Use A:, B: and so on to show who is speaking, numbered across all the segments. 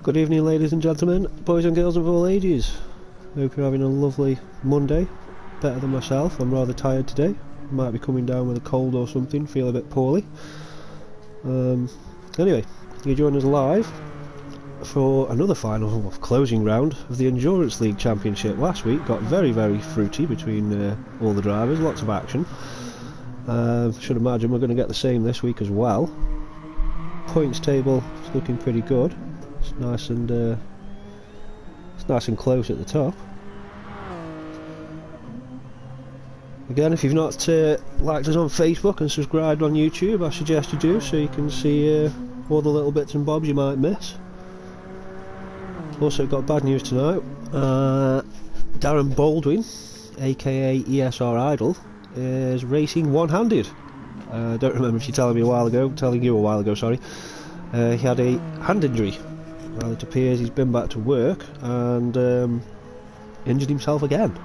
A: Good evening, ladies and gentlemen, boys and girls of all ages. Hope you're having a lovely Monday. Better than myself. I'm rather tired today. Might be coming down with a cold or something. Feel a bit poorly. Anyway, you join us live for another final closing round of the Endurance League Championship. Last week got very fruity between all the drivers. Lots of action. Should imagine we're going to get the same this week as well. Points table is looking pretty good. It's nice and close at the top. Again, if you've not liked us on Facebook and subscribed on YouTube, I suggest you do, so you can see all the little bits and bobs you might miss. Also got bad news tonight. Darren Baldwin, aka ESR Idol, is racing one-handed. I don't remember if you telling you a while ago, sorry. He had a hand injury. Well, it appears he's been back to work and injured himself again.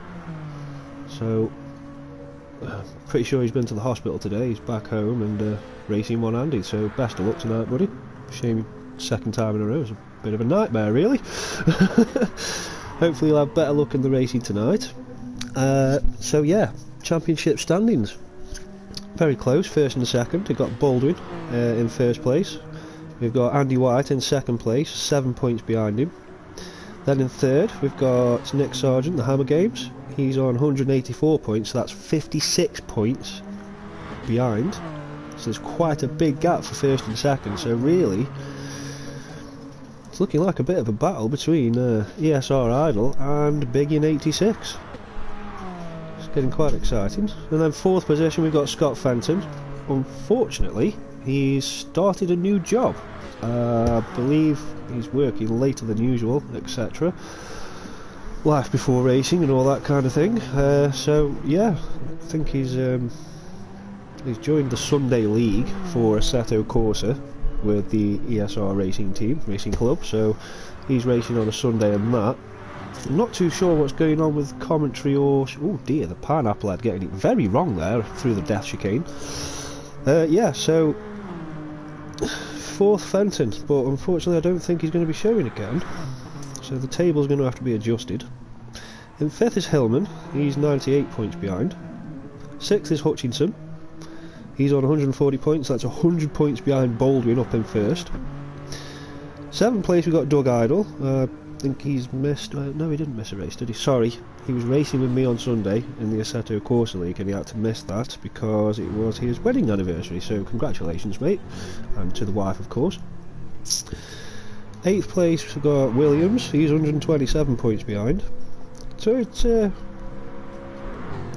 A: So, pretty sure he's been to the hospital today. He's back home and racing one-handed. So, best of luck tonight, buddy. Shame, second time in a row. It's a bit of a nightmare, really. Hopefully, you'll have better luck in the racing tonight. So, yeah, championship standings. Very close, first and second. We've got Baldwin in first place. We've got Andy White in second place, 7 points behind him. Then in third, we've got Nick Sargent, the Hammer Games. He's on 184 points, so that's 56 points behind. So there's quite a big gap for first and second. So really, it's looking like a bit of a battle between ESR Idol and Big in 86. It's getting quite exciting. And then fourth position, we've got Scott Fenton. Unfortunately, he's started a new job. I believe he's working later than usual, etc. Life before racing and all that kind of thing. So yeah, I think he's joined the Sunday League for Assetto Corsa with the ESR racing club. So he's racing on a Sunday and that. I'm not too sure what's going on with commentary or... oh dear, the pineapple head getting it very wrong there through the death chicane. Yeah, so fourth Fenton, but unfortunately I don't think he's going to be showing again, so the table's going to have to be adjusted. In fifth is Hillman, he's 98 points behind. Sixth is Hutchinson, he's on 140 points, that's 100 points behind Baldwin up in first. Seventh place we've got Doug Idle. I think he's missed... no, he didn't miss a race, did he? Sorry, he was racing with me on Sunday in the Assetto Corsa League and he had to miss that because it was his wedding anniversary, so congratulations, mate, and to the wife, of course. Eighth place we've got Williams, he's 127 points behind. So it's there's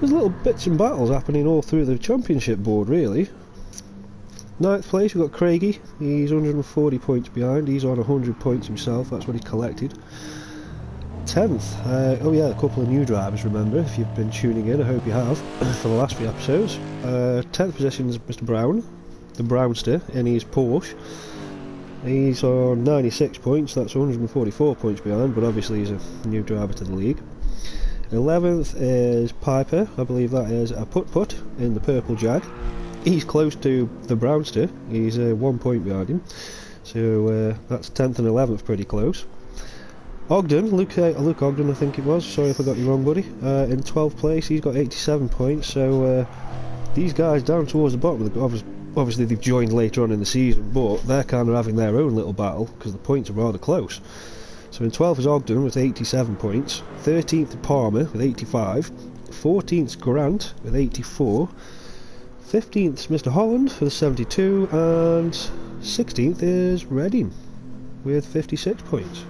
A: little bits and battles happening all through the championship board, really. Ninth place we've got Craigie, he's 140 points behind, he's on 100 points himself, that's what he collected. 10th, oh yeah, a couple of new drivers, remember, if you've been tuning in, I hope you have, for the last few episodes. 10th position is Mr. Brown, the Brownster, in his Porsche. He's on 96 points, that's 144 points behind, but obviously he's a new driver to the league. 11th is Piper, I believe that is a Put in the purple Jag. He's close to the Brownster, he's 1 point behind him, so that's 10th and 11th pretty close. Ogden, Luke Ogden I think it was, sorry if I got you wrong, buddy, in 12th place, he's got 87 points, so these guys down towards the bottom, obviously they've joined later on in the season, but they're kind of having their own little battle, because the points are rather close. So in 12th is Ogden with 87 points, 13th is Palmer with 85, 14th is Grant with 84, 15th is Mr. Holland with 72, and 16th is Redding with 56 points.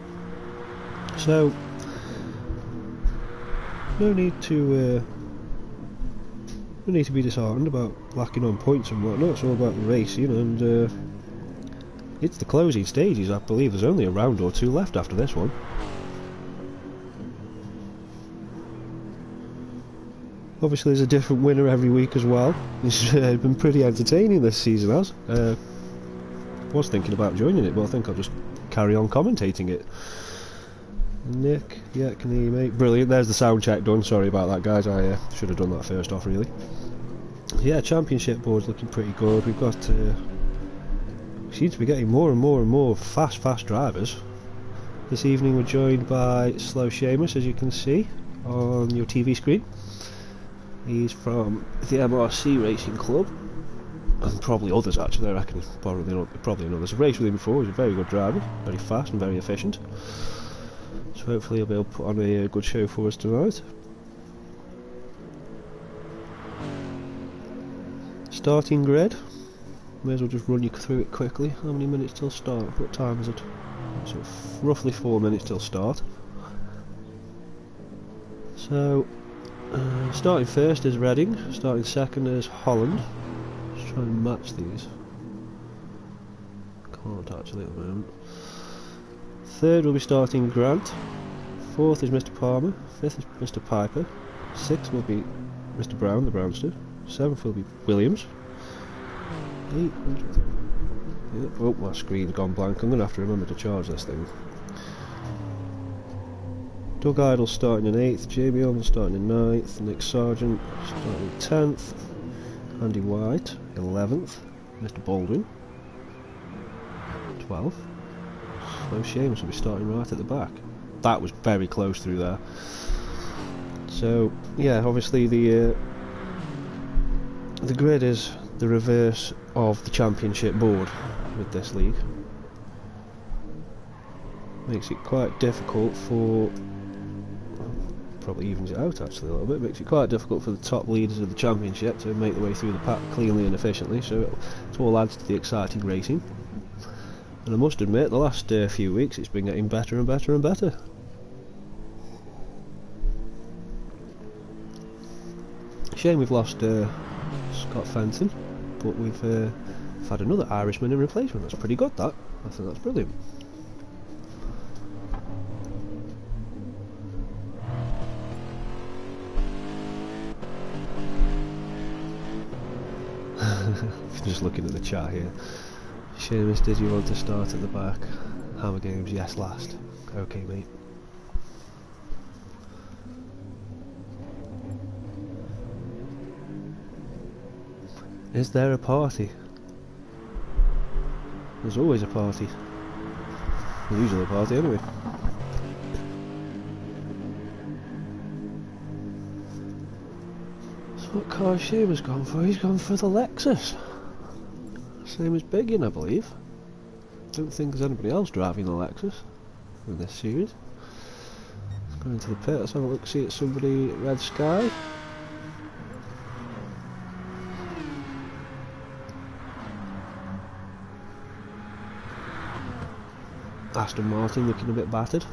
A: So, no need to be disheartened about lacking on points and whatnot. It's all about the racing, and it's the closing stages. I believe there's only a round or two left after this one. Obviously there's a different winner every week as well. It's been pretty entertaining this season, has. Was thinking about joining it, but I think I'll just carry on commentating it. Nick, yeah, can hear you, mate. Brilliant, there's the sound check done. Sorry about that, guys. I should have done that first off, really. Yeah, championship board's looking pretty good. We've got... seems to be getting more and more fast drivers. This evening we're joined by Slow Seamus, as you can see on your TV screen. He's from the MRC Racing Club, and probably others actually. I reckon probably know there's a race with him before. He's a very good driver, very fast and very efficient. So hopefully he'll be able to put on a good show for us tonight. Starting grid. May as well just run you through it quickly. How many minutes till start? What time is it? So roughly 4 minutes till start. So starting first is Reading, starting second is Holland. Just try and match these. Can't actually at the moment. Third will be starting Grant. Fourth is Mr. Palmer. Fifth is Mr. Piper. Sixth will be Mr. Brown, the Brownster. Seventh will be Williams. 800. Oh, my screen's gone blank. I'm going to have to remember to charge this thing. Doug Idle starting in 8th, Jamie Owen starting in 9th, Nick Sargent starting in 10th, Andy White 11th, Mr. Baldwin 12th. Slow Seamus will be starting right at the back. That was very close through there. So yeah, obviously the grid is the reverse of the championship board with this league. Makes it quite difficult for, probably evens it out actually a little bit, makes it quite difficult for the top leaders of the championship to make their way through the pack cleanly and efficiently, so it all adds to the exciting racing. And I must admit, the last few weeks it's been getting better and better and better. Shame we've lost Scott Fenton, but we've had another Irishman in replacement. That's pretty good, that. I think that's brilliant. Just looking at the chat here. Seamus, did you want to start at the back? Hammer Games, yes, last. Okay, mate. Is there a party? There's always a party. There's usually a party anyway. So what car has Seamus gone for? He's gone for the Lexus. Same as Biggin, I believe. Don't think there's anybody else driving the Lexus in this series. Let's go into the pit, let's have a look, see at somebody at Red Sky. Aston Martin looking a bit battered.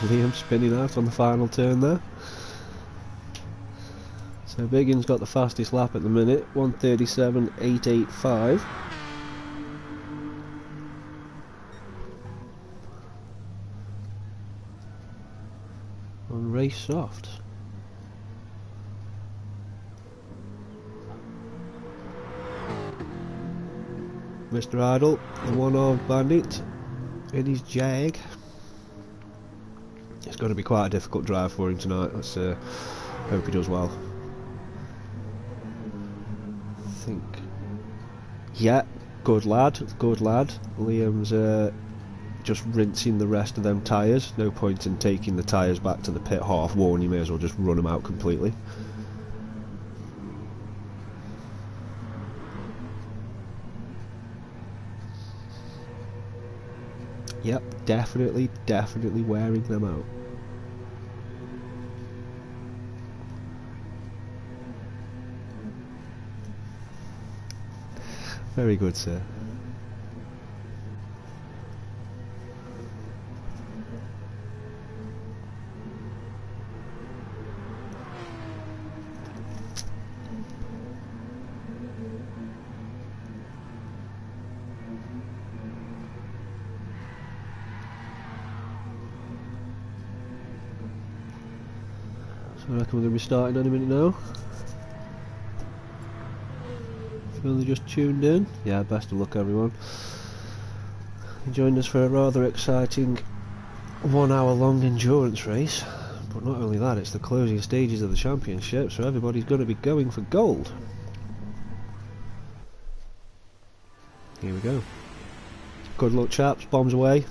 A: Liam spinning out on the final turn there. So Biggin's got the fastest lap at the minute, 1:37.885. On race soft. Mr. Idle, the one-armed bandit, in his Jag. It's going to be quite a difficult drive for him tonight. Let's hope he does well. I think. Yeah, good lad, good lad. Liam's just rinsing the rest of them tyres. No point in taking the tyres back to the pit half worn. You may as well just run them out completely. Yep, definitely wearing them out. Very good, sir. I reckon we're going to be starting any minute now. If you only just tuned in, yeah, best of luck everyone. You joined us for a rather exciting 1 hour long endurance race, But not only that, it's the closing stages of the championship, so everybody's going to be going for gold. Here we go. Good luck, chaps. Bombs away.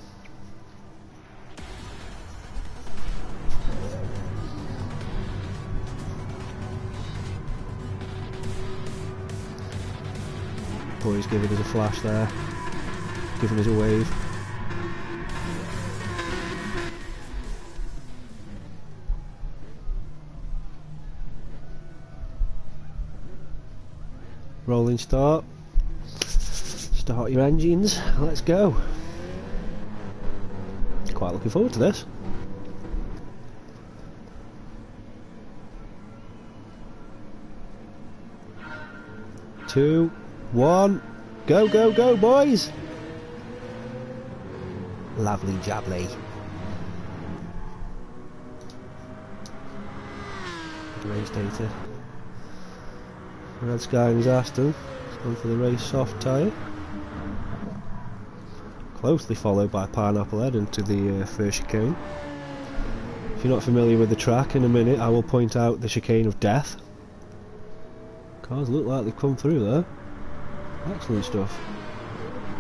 A: Boys giving us a flash there. Giving us a wave. Rolling start. Start your engines. Let's go. Quite looking forward to this. Two, one, go, go, go, boys! Lovely jubbly. Race data. Red Sky and Aston. It's gone for the race soft tyre. Closely followed by Pineapple Head into the first chicane. If you're not familiar with the track, in a minute I will point out the chicane of death. Cars look like they've come through there. Excellent stuff.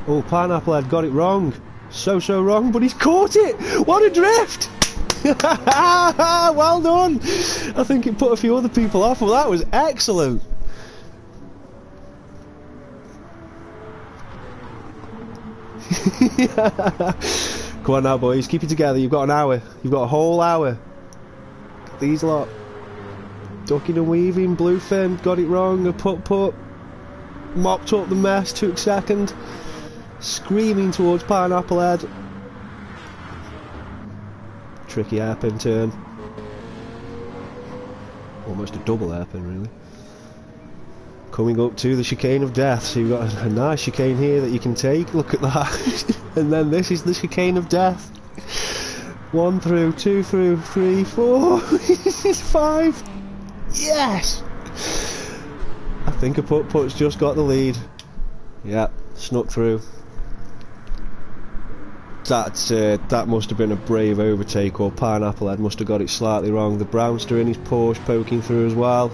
A: Oh, Pineapple Head got it wrong. So wrong, but he's caught it! What a drift! Well done! I think it put a few other people off, but that was excellent! Come on now, boys, keep it together. You've got an hour. You've got a whole hour. These lot. Ducking and weaving, Bluefin got it wrong, a put. Mopped up the mess, took second. Screaming towards Pineapple Head. Tricky hairpin turn. Almost a double hairpin, really. Coming up to the chicane of death, so you've got a nice chicane here that you can take. Look at that. And then this is the chicane of death. 1 through, 2 through, 3, 4, 5. Yes! I think a put's just got the lead. Yeah, snuck through. That must have been a brave overtake, or Pineapple Head must have got it slightly wrong. The Brownster in his Porsche poking through as well.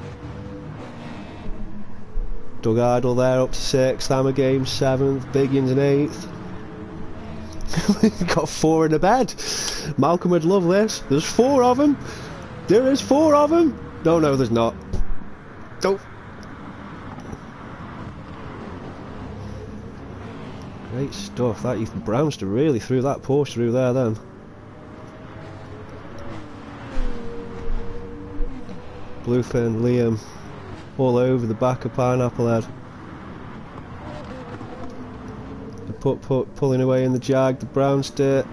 A: Doug Idle there up to 6th, Hammer Games 7th, Biggins in 8th. Got 4 in the bed. Malcolm would love this. There's 4 of them. There is 4 of them. No, there's not. Don't. Great stuff. That Ethan Brownster really threw that Porsche through there then. Bluefin, Liam, all over the back of Pineapple Head. The put pulling away in the Jag, the Brownster.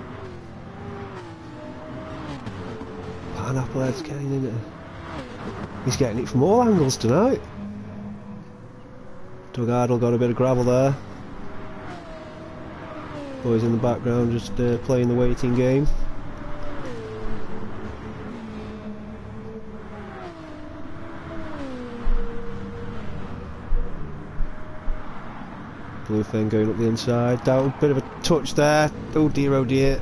A: Pineapple Head's getting in it. He's getting it from all angles tonight. Doug Idle got a bit of gravel there. Boys in the background just playing the waiting game. Bluefin going up the inside, down, bit of a touch there. Oh dear, oh dear.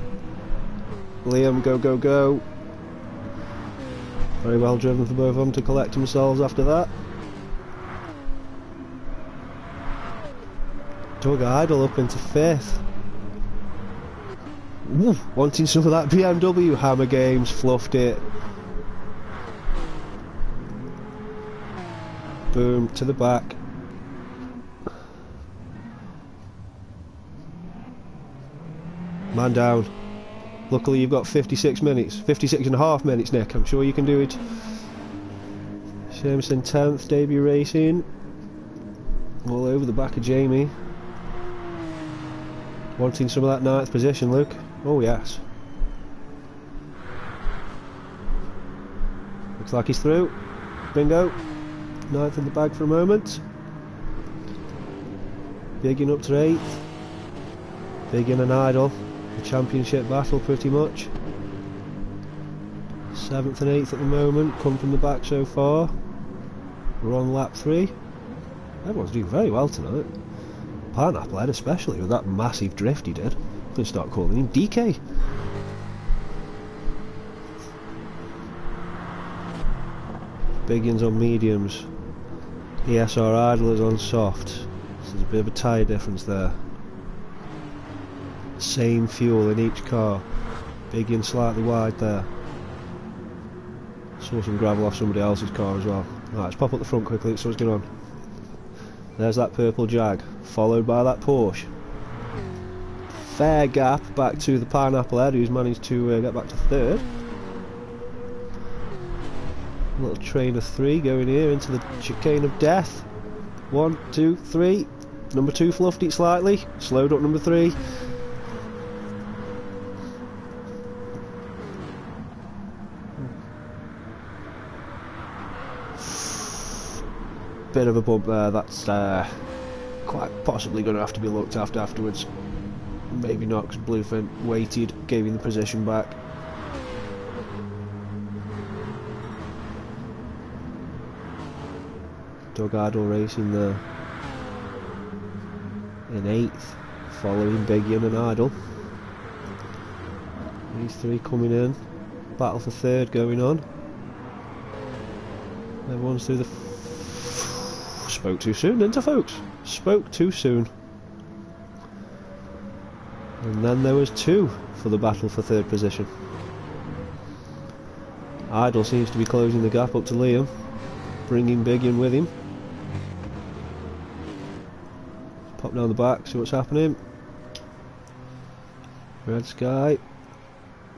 A: Liam, go. Very well driven for both of them to collect themselves after that. Doug Idle up into 5th. Ooh, wanting some of that BMW. Hammer Games fluffed it. Boom, to the back. Man down. Luckily you've got 56 minutes. 56 and a half minutes, Nick. I'm sure you can do it. Jameson 10th, debut racing. All over the back of Jamie. Wanting some of that 9th position, Luke. Oh yes. Looks like he's through. Bingo. 9th in the bag for a moment. Biggin up to 8th. Biggin and Idle. The championship battle pretty much. 7th and 8th at the moment. Come from the back so far. We're on lap 3. Everyone's doing very well tonight. Pineapple Head especially, with that massive drift he did. I'm going to start calling him DK. Biggins on mediums. ESR idlers on soft. So there's a bit of a tyre difference there. Same fuel in each car. Biggins slightly wide there. Saw some gravel off somebody else's car as well. Right, let's pop up the front quickly, let's see what's going on. There's that purple Jag, followed by that Porsche. Fair gap back to the Pineapple Head, who's managed to get back to third. A little train of three going here into the chicane of death. 1, 2, 3. Number 2 fluffed it slightly, slowed up number 3. Bit of a bump there, that's quite possibly going to have to be looked after afterwards. Maybe not, because Bluefin waited, gave him the position back. Doug Idle racing there in 8th, following Bigyan and Idle. These three coming in, battle for 3rd going on. Everyone's through the spoke too soon, didn't I, folks? Spoke too soon. And then there was 2 for the battle for 3rd position. Idle seems to be closing the gap up to Liam, bringing Bigyan with him. Pop down the back, see what's happening. Red Sky,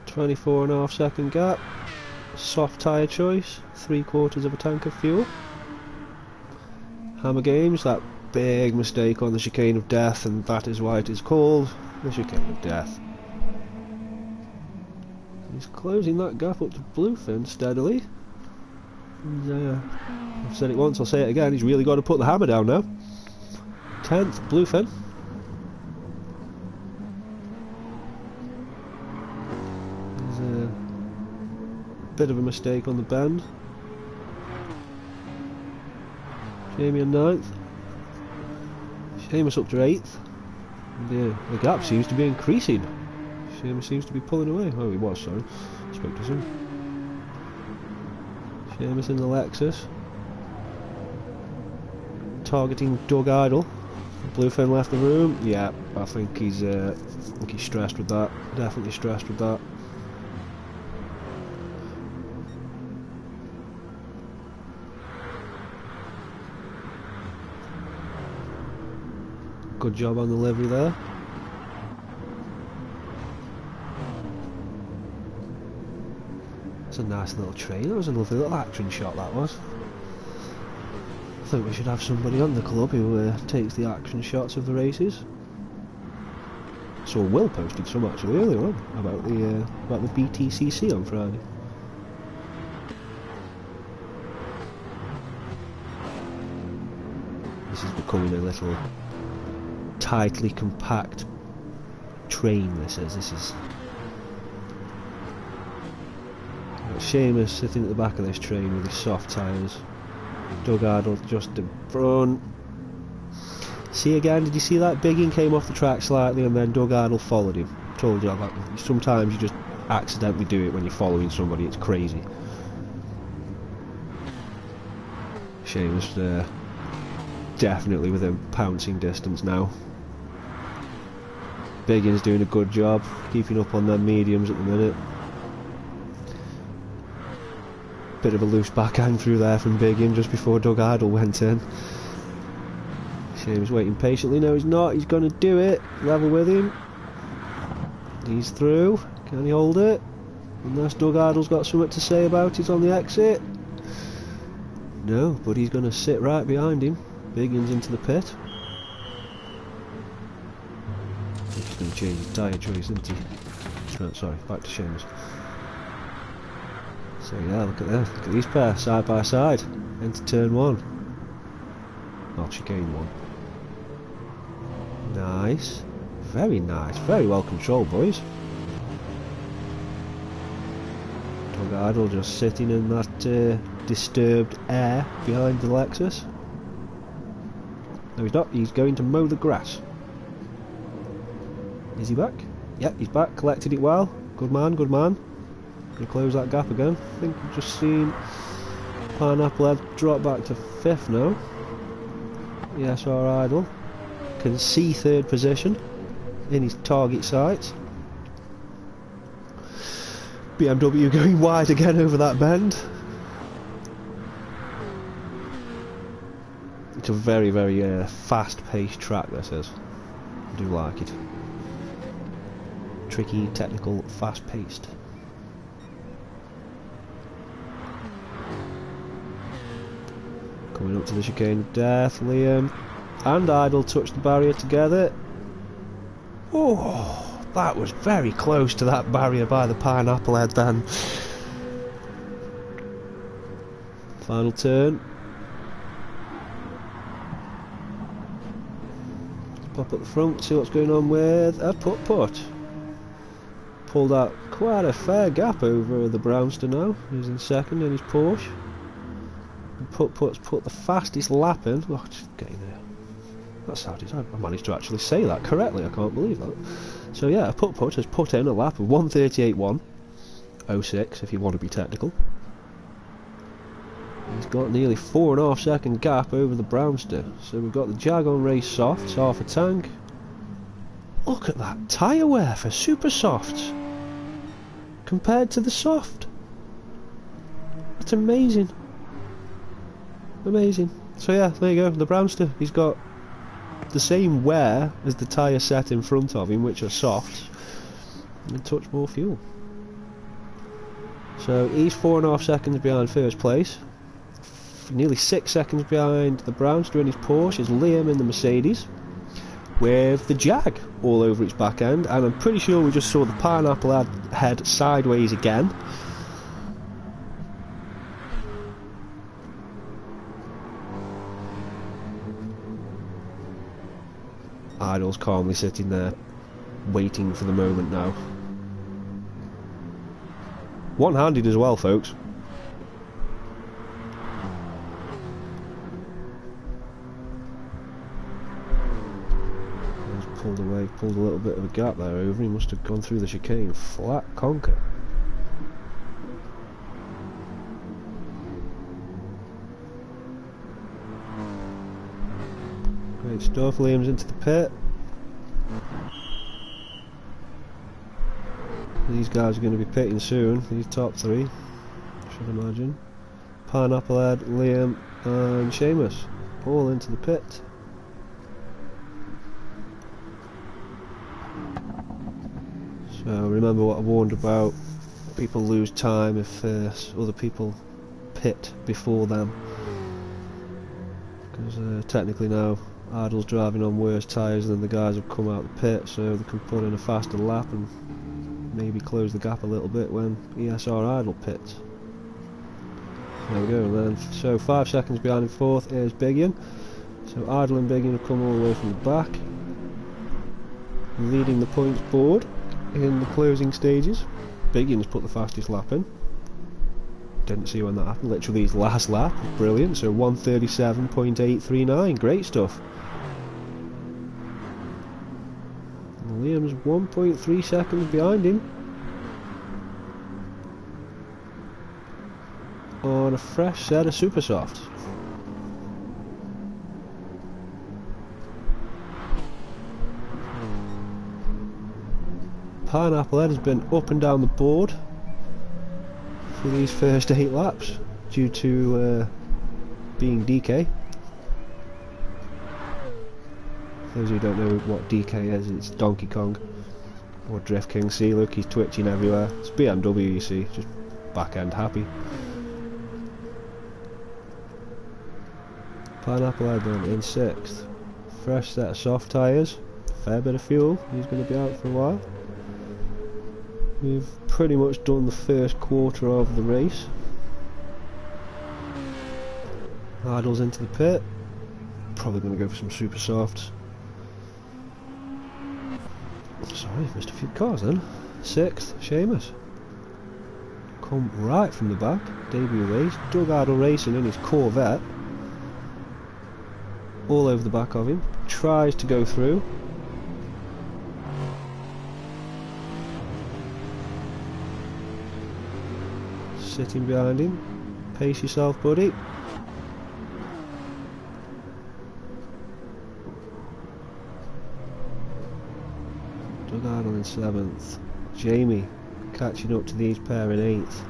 A: 24.5 second gap. Soft tyre choice, 3/4 of a tank of fuel. Hammer Games, that big mistake on the chicane of death, and that is why it is called the chicane of death. He's closing that gap up to Bluefin steadily. And, I've said it once, I'll say it again, he's really got to put the hammer down now. 10th, Bluefin. There's a bit of a mistake on the bend. Jamie on 9th. Seamus up to 8th. And, the gap seems to be increasing. Seamus seems to be pulling away. Oh, he was, sorry. Spoke to him. Seamus in the Lexus. Targeting Doug Idle. Bluefin left the room. Yeah, I think he's stressed with that. Definitely stressed with that. Good job on the livery there. It's a nice little train. That was a lovely little action shot, that was. I think we should have somebody on the club who takes the action shots of the races. So Will posted some actually earlier on about the BTCC on Friday. This is becoming a little tightly compact train. This is. Seamus sitting at the back of this train with his soft tyres. Doug Idle just in front. See again, did you see that? Biggin came off the track slightly and then Doug Idle followed him. Told you, like, sometimes you just accidentally do it when you're following somebody, it's crazy. Seamus definitely within pouncing distance now. Biggin's doing a good job, keeping up on their mediums at the minute. Bit of a loose backhand through there from Biggin just before Doug Idle went in. Seamus waiting patiently. No, he's not. He's going to do it. Level with him. He's through. Can he hold it? Unless Doug Idle's got something to say about it on the exit. No, but he's going to sit right behind him. Biggin's into the pit. He's going to change his tyre choice, isn't he? Oh, sorry, back to Seamus. So yeah, look at that. Look at these pair, side by side. Into turn 1. Well, chicane 1. Nice. Very nice. Very well controlled, boys. Doug Idle just sitting in that disturbed air behind the Lexus. No, he's not. He's going to mow the grass. Is he back? Yep, he's back. Collected it well. Good man, good man. Gonna close that gap again. I think we've just seen Pineapple Head dropped back to 5th now. ESR Idle can see 3rd position in his target sights. BMW going wide again over that bend. It's a very, very fast-paced track, this is. I do like it. Tricky, technical, fast-paced. Coming up to the chicane of death, Liam and Idle touch the barrier together. Oh, that was very close to that barrier by the Pineapple Head then. Final turn. Pop at the front, see what's going on with a putt-putt. Pulled out quite a fair gap over the Brownster now. He's in 2nd in his Porsche. And putt-putt's put the fastest lap in. Oh, just getting there. That's how it is. I managed to actually say that correctly, I can't believe that. So yeah, a putt-putt has put in a lap of 1:38.1.06 if you want to be technical. He's got nearly 4.5 second gap over the Brownster. So we've got the Jag on race softs, half a tank. Look at that tyre wear for super softs compared to the soft. That's amazing. Amazing. So yeah, there you go, the Brownster. He's got the same wear as the tyre set in front of him, which are softs, and a touch more fuel. So he's 4.5 seconds behind 1st place. Nearly 6 seconds behind the Brownster in his Porsche is Liam in the Mercedes, with the Jag all over its back end, and I'm pretty sure we just saw the Pineapple Head sideways again. Idle's calmly sitting there, waiting for the moment now. One-handed as well, folks. Pulled away, pulled a little bit of a gap there over. He must have gone through the chicane flat conker. Great stuff. Liam's into the pit. These guys are going to be pitting soon. These top 3, should imagine. Pineapple Head, Liam, and Seamus all into the pit. So remember what I warned about, people lose time if other people pit before them, because technically now Idle's driving on worse tyres than the guys who've come out the pit, so they can put in a faster lap and maybe close the gap a little bit when ESR Idle pits. There we go, and then so 5 seconds behind in 4th is Biggin. So Idle and Biggin have come all the way from the back, leading the points board in the closing stages. Biggin's put the fastest lap in. Didn't see when that happened, literally his last lap. Brilliant, so 1:37.839, great stuff. And Liam's 1.3 seconds behind him on a fresh set of super softs. Pineapple Head has been up and down the board for these first 8 laps due to being DK. For those who don't know what DK is, it's Donkey Kong or Drift King. See, look, he's twitching everywhere. It's BMW, you see, just back end happy. Pineapple Head then in 6th. Fresh set of soft tyres, fair bit of fuel. He's going to be out for a while. We've pretty much done the first quarter of the race. Idle's into the pit. Probably going to go for some super softs. Sorry, missed a few cars then. 6th, Seamus. Come right from the back. Debut race. Doug Idle racing in his Corvette. All over the back of him. Tries to go through. Sitting behind him, Pace yourself, buddy. Doug Idle in 7th. Jamie catching up to these pair in 8th.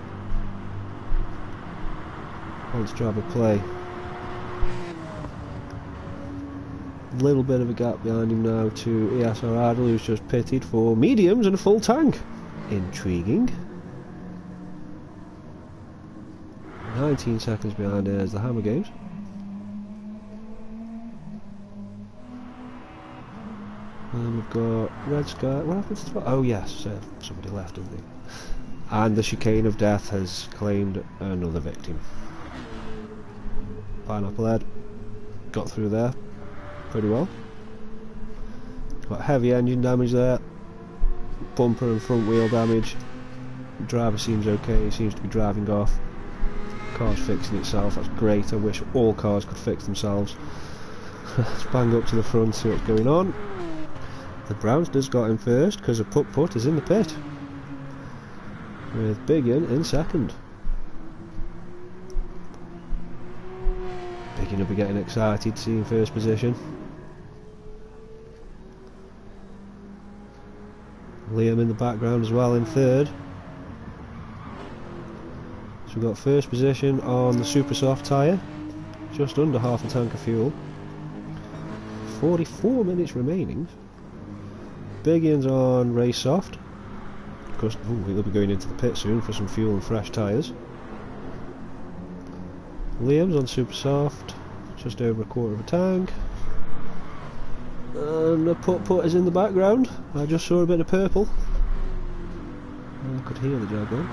A: Wants to have a play. Little bit of a gap behind him now to ESR Idle, who's just pitted for mediums and a full tank. Intriguing. 19 seconds behind is the Hammer Games. And we've got Red Sky. What happens to... Oh yes, somebody left, didn't they? And the Chicane of Death has claimed another victim. Pineapple Head got through there pretty well. Got heavy engine damage there. Bumper and front wheel damage. The driver seems okay, he seems to be driving off. Car's fixing itself, that's great. I wish all cars could fix themselves. Let's bang up to the front, see what's going on. The Brownsters got in first because a putt is in the pit, with Biggin in second. Biggin will be getting excited to see in first position. Liam in the background as well in third. So we've got first position on the super soft tyre, just under half a tank of fuel. 44 minutes remaining. Biggin's on race soft, because he'll be going into the pit soon for some fuel and fresh tyres. Liam's on super soft, just over a quarter of a tank. And the putt is in the background. I just saw a bit of purple. I could hear the Jaguar.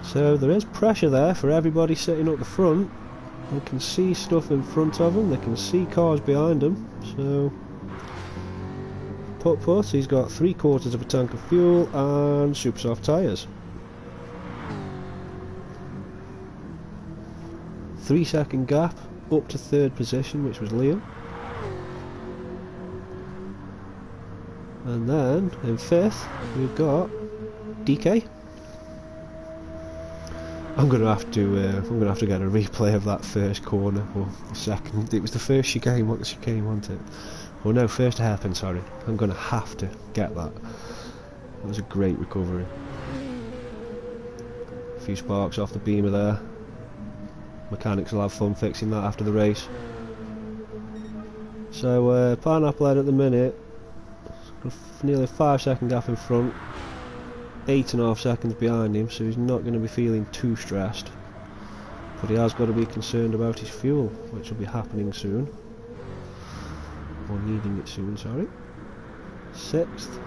A: So there is pressure there for everybody sitting up the front. They can see stuff in front of them, they can see cars behind them. So putt, he's got 3/4 of a tank of fuel and super soft tyres. 3-second gap up to third position, which was Liam. And then in fifth we've got DK. I'm gonna have to get a replay of that first corner, or the second. It was the first chicane. What the chicane wanted? Oh no, first hairpin. Sorry, I'm gonna have to get that. That was a great recovery. A few sparks off the beamer there. Mechanics will have fun fixing that after the race. So Pineapple Head at the minute, nearly a 5-second gap in front, 8.5 seconds behind him, so he's not going to be feeling too stressed. But he has got to be concerned about his fuel, which will be happening soon. Or needing it soon, sorry. 6th.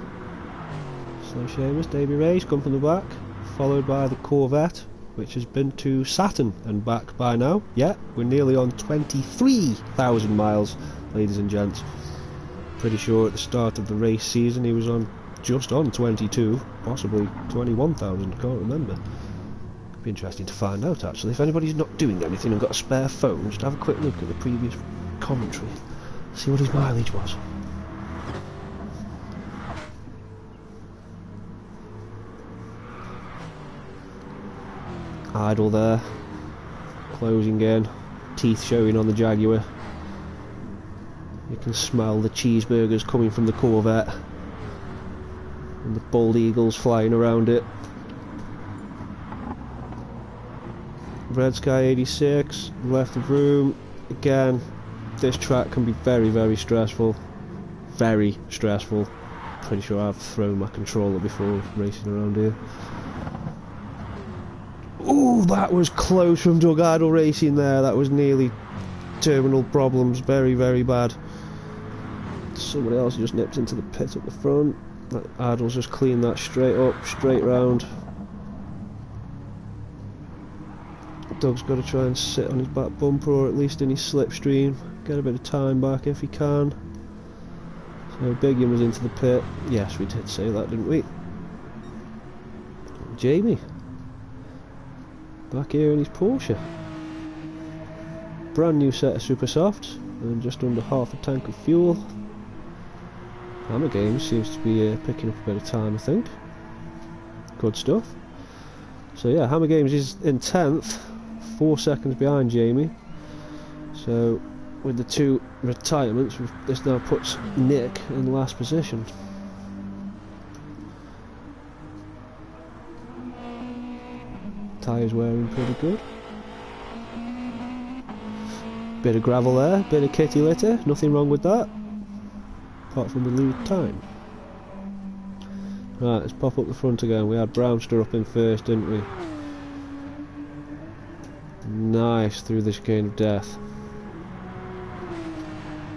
A: Slow Seamus, Davy Ray's come from the back, followed by the Corvette, which has been to Saturn and back by now. Yeah, we're nearly on 23,000 miles, ladies and gents. Pretty sure at the start of the race season he was on just on 22, possibly 21,000, I can't remember. It'd be interesting to find out actually. If anybody's not doing anything and got a spare phone, just have a quick look at the previous commentary, see what his mileage was. Idle there, closing in, teeth showing on the Jaguar. You can smell the cheeseburgers coming from the Corvette and the bald eagles flying around it. Red Sky 86, left of room. Again, this track can be very, very stressful. Very stressful. Pretty sure I've thrown my controller before racing around here. Ooh, that was close from Doug Idle Racing there. That was nearly terminal problems. Very, very bad. Somebody else just nipped into the pit at the front. Idle's just cleaned that straight up, straight round. Doug's got to try and sit on his back bumper, or at least in his slipstream. Get a bit of time back if he can. So Biggin was into the pit. Yes, we did say that, didn't we? Jamie back here in his Porsche. Brand new set of super softs and just under half a tank of fuel. Hammer Games seems to be picking up a bit of time, I think. Good stuff. So yeah, Hammer Games is in 10th, 4 seconds behind Jamie. So with the 2 retirements, this now puts Nick in last position. Tyres wearing pretty good. Bit of gravel there, bit of kitty litter, nothing wrong with that, apart from the lead time. Right, let's pop up the front again. We had Brownster up in first, didn't we? Nice, through the chicane of death.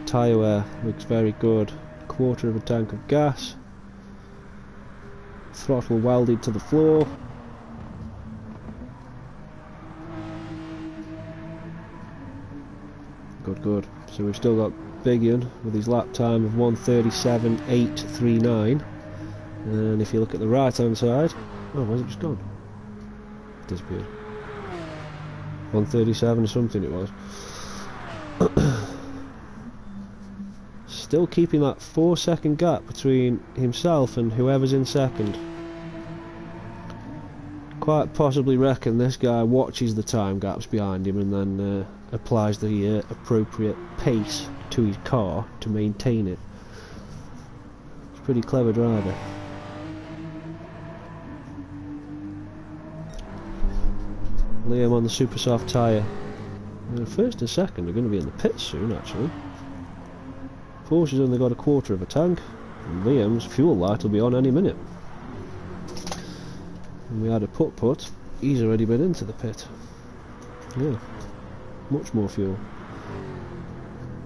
A: Tyre wear looks very good. Quarter of a tank of gas. Throttle welded to the floor. Good, good. So we've still got Bigian with his lap time of 1:37.839. And if you look at the right hand side, oh, where's it just gone? Disappeared. 1:37 something it was. Still keeping that 4-second gap between himself and whoever's in second. Quite possibly reckon this guy watches the time gaps behind him and then applies the appropriate pace to his car to maintain it. It's a pretty clever driver. Liam on the super soft tyre. First and second are going to be in the pits soon, actually. Porsche's only got a quarter of a tank, and Liam's fuel light will be on any minute. And we had a put, he's already been into the pit. Yeah, much more fuel.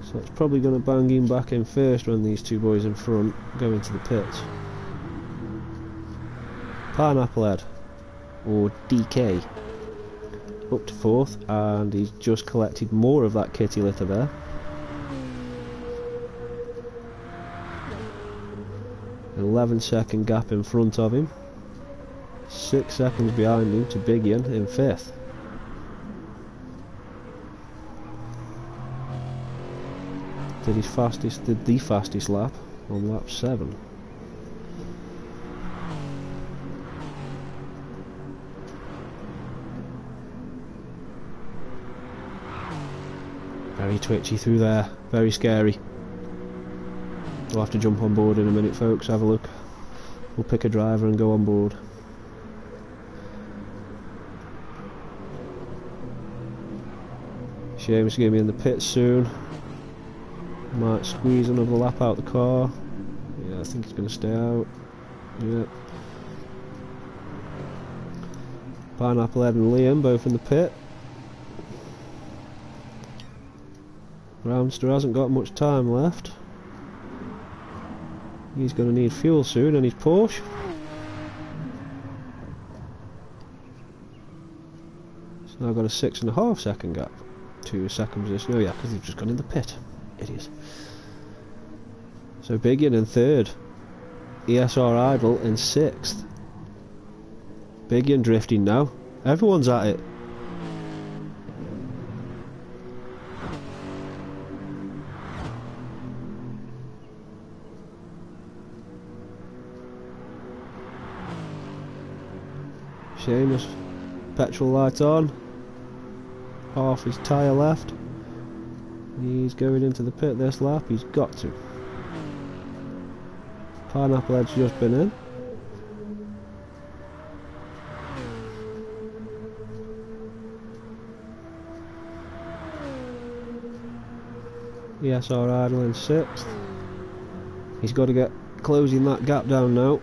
A: So it's probably going to bang him back in first when these 2 boys in front go into the pits. Pineapple Head, or DK, up to 4th, and he's just collected more of that kitty litter there. An 11-second gap in front of him. 6 seconds behind him to Bigian in 5th. Did the fastest lap on lap 7. Very twitchy through there, very scary. We'll have to jump on board in a minute, folks, have a look. We'll pick a driver and go on board. Seamus going to be in the pits soon. Might squeeze another lap out the car. Yeah, I think he's going to stay out. Yeah. Pineapple Head and Liam both in the pit. Brownster hasn't got much time left. He's going to need fuel soon in his Porsche. So now I've got a 6.5 second gap to second position. Oh yeah, because they've just gone in the pit. Idiots. So Bigian in 3rd. ESR Idle in 6th. Bigian drifting now. Everyone's at it. Seamus, petrol light on, half his tyre left. He's going into the pit this lap, he's got to. Pineapple Head's just been in. ESR Idle in 6th. He's got to get closing that gap down now.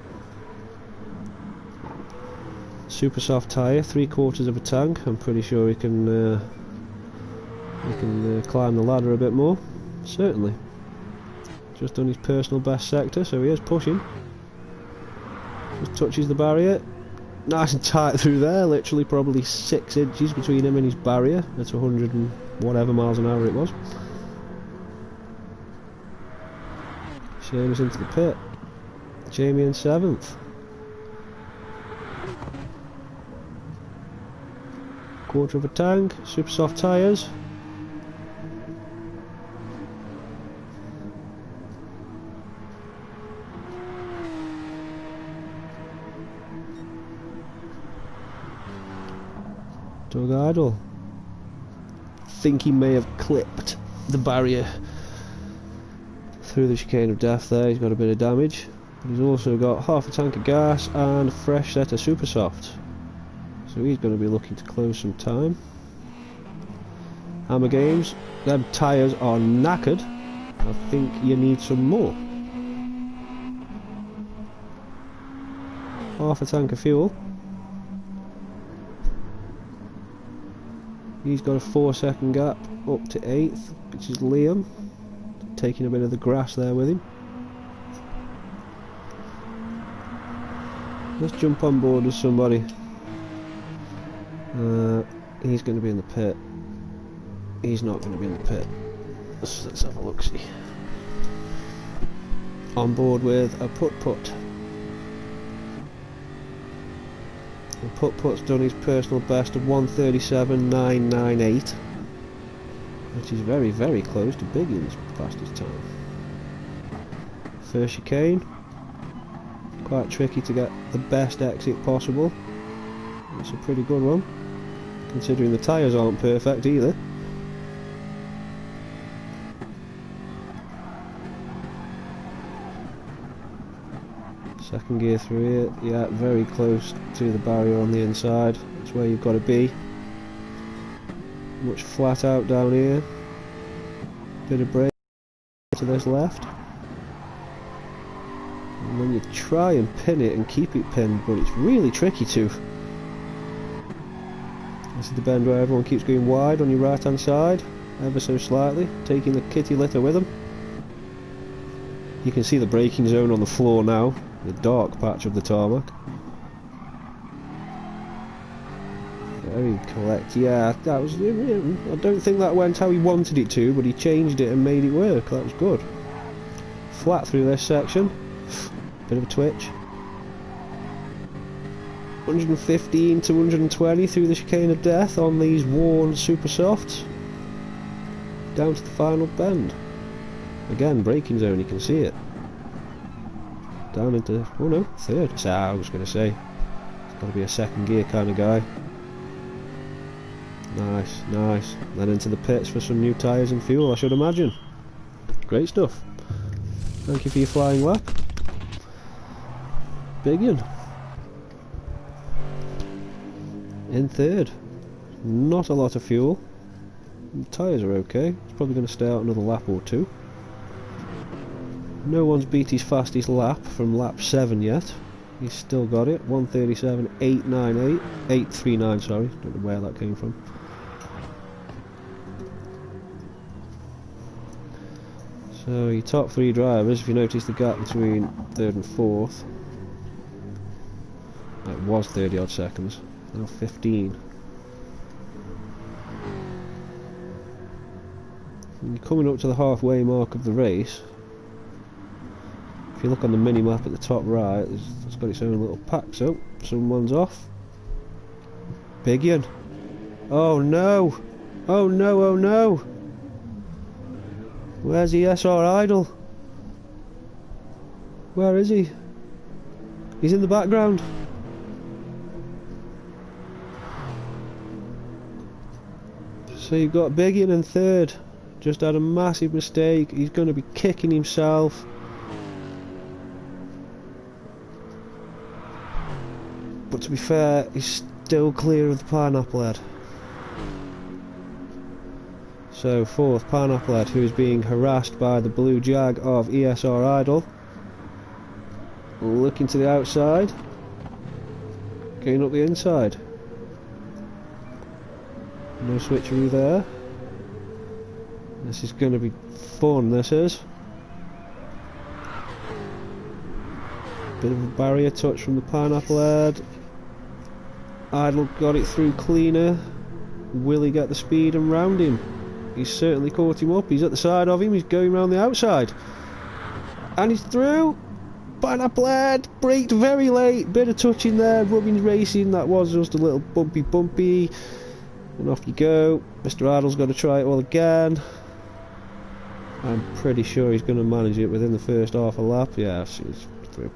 A: Super soft tyre, 3/4 of a tank. I'm pretty sure he can climb the ladder a bit more. Certainly. Just done his personal best sector, so he is pushing. Just touches the barrier. Nice and tight through there, literally probably 6 inches between him and his barrier. That's 100 and whatever miles an hour it was. Seamus into the pit. Jamie in 7th. Quarter of a tank, super soft tyres. Doug Idle. Think he may have clipped the barrier through the chicane of death there. He's got a bit of damage. But he's also got half a tank of gas and a fresh set of super softs. So he's going to be looking to close some time. Hammer Games, them tyres are knackered. I think you need some more. Half a tank of fuel. He's got a 4-second gap up to 8th, which is Liam, taking a bit of the grass there with him. Let's jump on board with somebody. He's going to be in the pit. He's not going to be in the pit. Let's have a look-see. On board with a Put-Put. And Put-Put's done his personal best of 1:37.998, which is very, very close to Biggins' fastest time. First chicane. Quite tricky to get the best exit possible. It's a pretty good one, considering the tyres aren't perfect either. Second gear through here, yeah, very close to the barrier on the inside. That's where you've got to be. Much flat out down here. Bit of brake to this left. And then you try and pin it and keep it pinned, but it's really tricky to. This is the bend where everyone keeps going wide on your right hand side, ever so slightly, taking the kitty litter with them. You can see the braking zone on the floor now, the dark patch of the tarmac. Very correct. Yeah, that was. I don't think that went how he wanted it to, but he changed it and made it work. That was good. Flat through this section. Bit of a twitch. 115 to 120 through the chicane of death on these worn super softs. Down to the final bend. Again, braking zone, you can see it. Down into, oh no, third. So I was going to say, it's got to be a second gear kind of guy. Nice, nice. Then into the pits for some new tyres and fuel, I should imagine. Great stuff. Thank you for your flying lap. Biggin. In third. Not a lot of fuel. The tyres are okay. It's probably going to stay out another lap or two. No one's beat his fastest lap from lap 7 yet. He's still got it. 1:37.898. 8:39, sorry. Don't know where that came from. So your top 3 drivers, if you notice the gap between 3rd and 4th, it was 30 odd seconds, now 15. And you're coming up to the halfway mark of the race. If you look on the mini-map at the top right, it's got its own little pack, so someone's off. Biggin. Oh no! Oh no, oh no! Where's the ESR idle? Where is he? He's in the background. So you've got Biggin in third. Just had a massive mistake. He's going to be kicking himself. But to be fair, he's still clear of the Pineapple Head. So fourth, Pineapple Head, who is being harassed by the Blue Jag of ESR Idle. Looking to the outside. Going up the inside. No switcheroo there. This is going to be fun, this is. Bit of a barrier touch from the Pineapple Head. Idle got it through cleaner. Will he get the speed and round him? He's certainly caught him up. He's at the side of him. He's going round the outside. And he's through. Pineapple Head braked very late. Bit of touching there. Rubbins racing. That was just a little bumpy. And off you go. Mr. Idle's got to try it all again. I'm pretty sure he's going to manage it within the first half a lap. Yeah, he's through.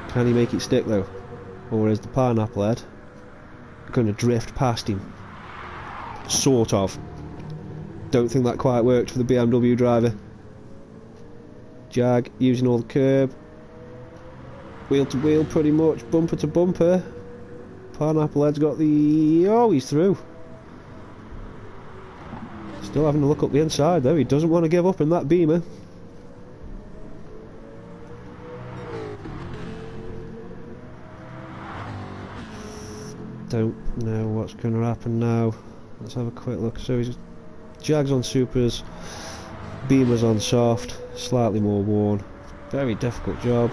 A: Can he make it stick though? Or is the Pineapple Head going to drift past him. Sort of. Don't think that quite worked for the BMW driver. Jag using all the curb. Wheel to wheel pretty much, bumper to bumper. Pineapple Head's got the... oh, he's through. Still having a look up the inside though, he doesn't want to give up in that Beamer. Don't know what's going to happen now. Let's have a quick look. So he's Jag's on supers, Beamer's on soft, slightly more worn. Very difficult job.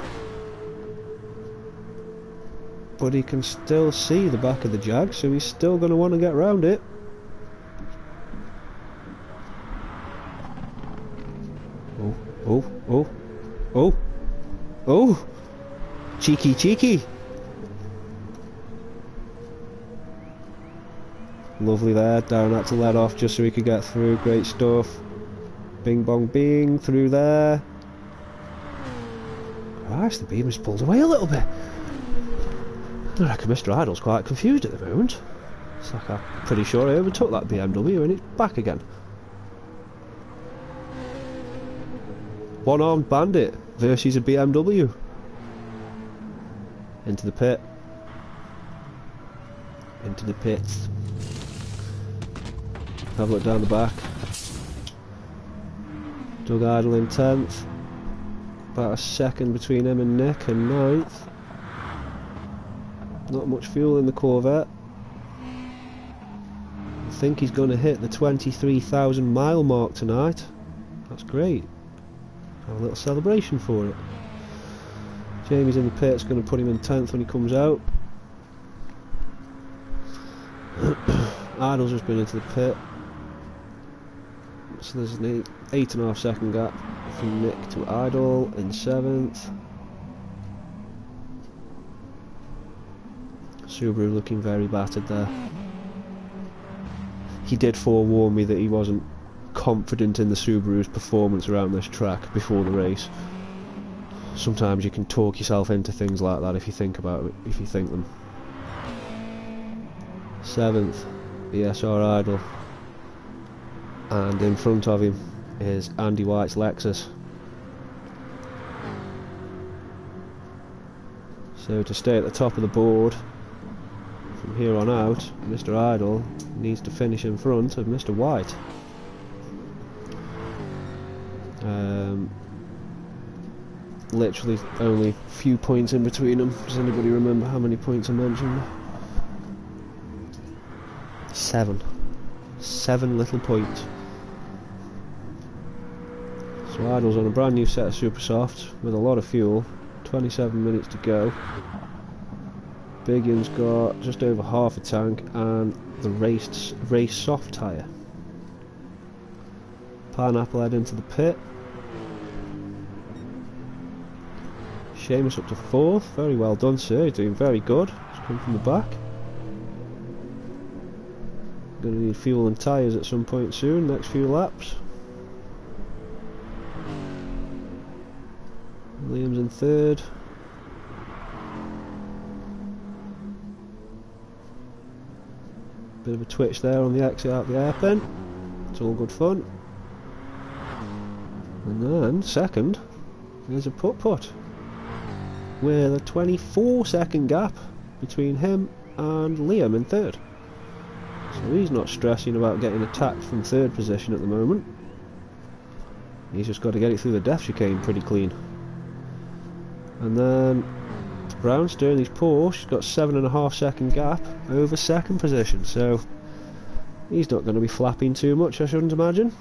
A: But he can still see the back of the Jag, so he's still going to want to get round it. Oh, oh, oh, oh, oh! Cheeky, cheeky! Lovely there, down had to let off just so he could get through, great stuff. Bing bong bing, through there. Christ, the Beamer's pulled away a little bit. I reckon Mr. Idle's quite confused at the moment. It's like I'm pretty sure I overtook that BMW and it's back again. One-armed bandit versus a BMW. Into the pit. Into the pits. Have a look down the back. Doug Idle in 10th. About a second between him and Nick in 9th. Not much fuel in the Corvette. I think he's going to hit the 23,000 mile mark tonight. That's great. Have a little celebration for it. Jamie's in the pits, going to put him in 10th when he comes out. Idle's just been into the pit. So there's an 8.5 second gap from Nick to Idle in 7th. Subaru looking very battered there. He did forewarn me that he wasn't confident in the Subaru's performance around this track before the race. Sometimes you can talk yourself into things like that if you think about it, if you think them. 7th, ESR Idle. And in front of him is Andy White's Lexus. So to stay at the top of the board from here on out, Mr. Idle needs to finish in front of Mr. White. Literally only a few points in between them. Does anybody remember how many points I mentioned? 7. 7 little points. So Idle's on a brand new set of Super Softs with a lot of fuel. 27 minutes to go. Biggins got just over half a tank and the race soft tyre. Pineapple Head into the pit. Seamus up to 4th. Very well done, sir. He's doing very good. He's come from the back. Going to need fuel and tyres at some point soon. Next few laps. Liam's in 3rd. Bit of a twitch there on the exit out the hairpin. It's all good fun. And then 2nd, there's a putt-putt with a 24-second gap between him and Liam in 3rd. So he's not stressing about getting attacked from 3rd position at the moment. He's just got to get it through the death chicane pretty clean. And then Brown Sterling's Porsche, he's got 7.5 second gap over 2nd position, so he's not going to be flapping too much, I shouldn't imagine.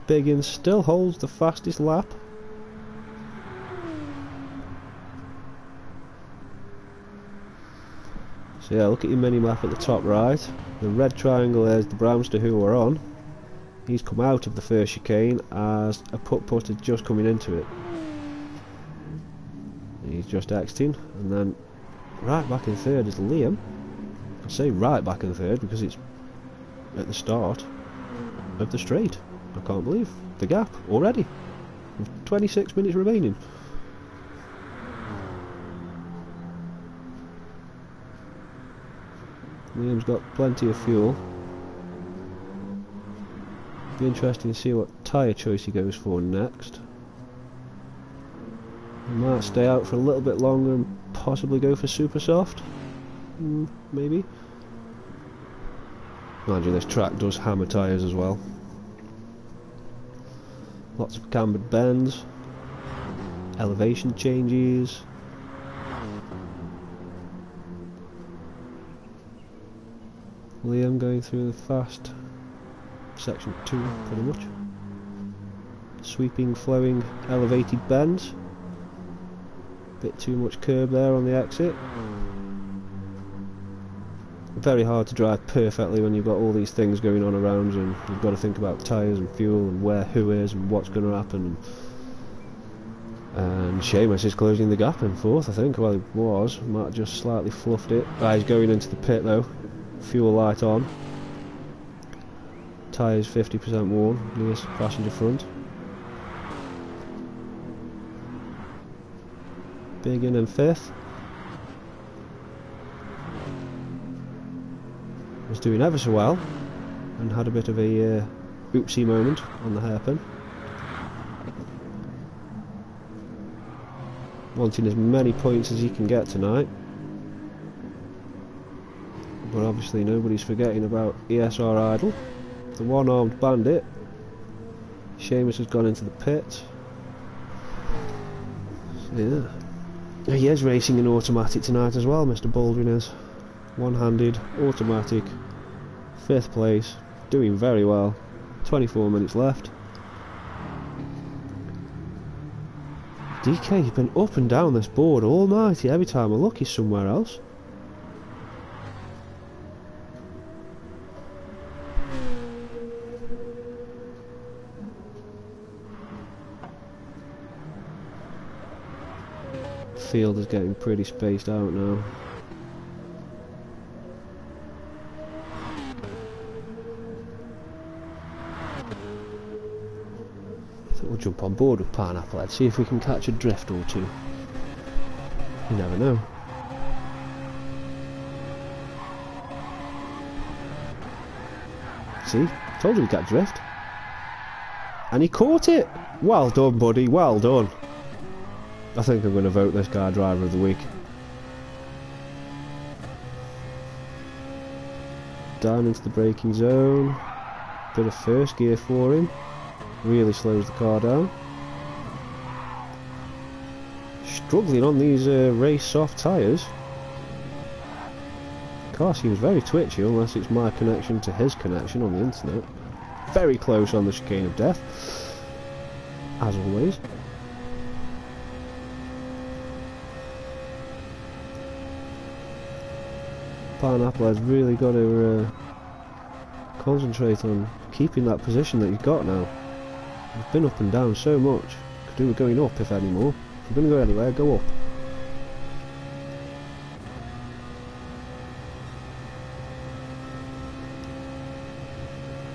A: Biggins still holds the fastest lap. So yeah, look at your mini-map at the top right. The red triangle is the Brownster who we're on. He's come out of the first chicane as a putt-putt is just coming into it. He's just exiting, and then right back in 3rd is Liam. I say right back in 3rd because it's at the start of the straight. I can't believe the gap already. With 26 minutes remaining. Liam's got plenty of fuel. Be interesting to see what tyre choice he goes for next. He might stay out for a little bit longer and possibly go for super soft. Maybe. Mind you, this track does hammer tyres as well. Lots of cambered bends, elevation changes. Liam going through the fast section 2 pretty much. Sweeping, flowing, elevated bends. Bit too much curb there on the exit. Very hard to drive perfectly when you've got all these things going on around you, and you've got to think about tyres and fuel and where who is and what's going to happen. And Seamus is closing the gap in 4th, I think. Well, he was. Might have just slightly fluffed it. He's going into the pit though. Fuel light on. Tyres 50% worn. Nearest passenger front. Big in 5th. Was doing ever so well and had a bit of a oopsie moment on the hairpin. Wanting as many points as he can get tonight. But obviously nobody's forgetting about ESR Idle, the one-armed bandit. Seamus has gone into the pit. So, yeah. He is racing in automatic tonight as well, Mr. Baldwin is. One-handed, automatic, 5th place, doing very well. 24 minutes left. DK's been up and down this board all night. Every time I look he's somewhere else. Field is getting pretty spaced out now. I think we'll jump on board with Pineapple. Let's see if we can catch a drift or two. You never know. See? Told you we'd get drift. And he caught it! Well done, buddy, well done. I think I'm going to vote this guy driver of the week. Down into the braking zone. Bit of first gear for him. Really slows the car down. Struggling on these race soft tyres. The car seems very twitchy unless it's my connection to his connection on the internet. Very close on the chicane of death. As always. Pineapple has really got to concentrate on keeping that position that you've got now. You've been up and down so much. Could do with going up if any more. If you're going to go anywhere, go up.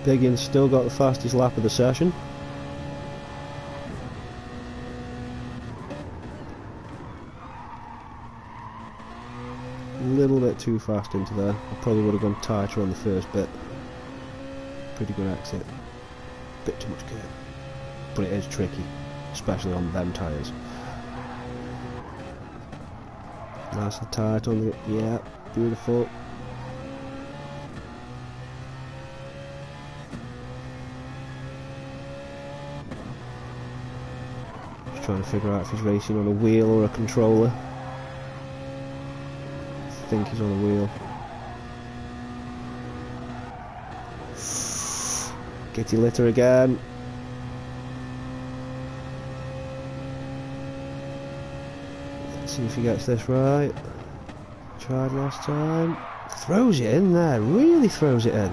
A: Biggin's still got the fastest lap of the session. A little bit too fast into there. I probably would have gone tighter on the first bit. Pretty good exit. Bit too much curve. But it is tricky, especially on them tyres. Nice and tight on the... yeah, beautiful. Just trying to figure out if he's racing on a wheel or a controller. I think he's on a wheel. Kitty litter again. Let's see if he gets this right. Tried last time. Throws it in there, really throws it in.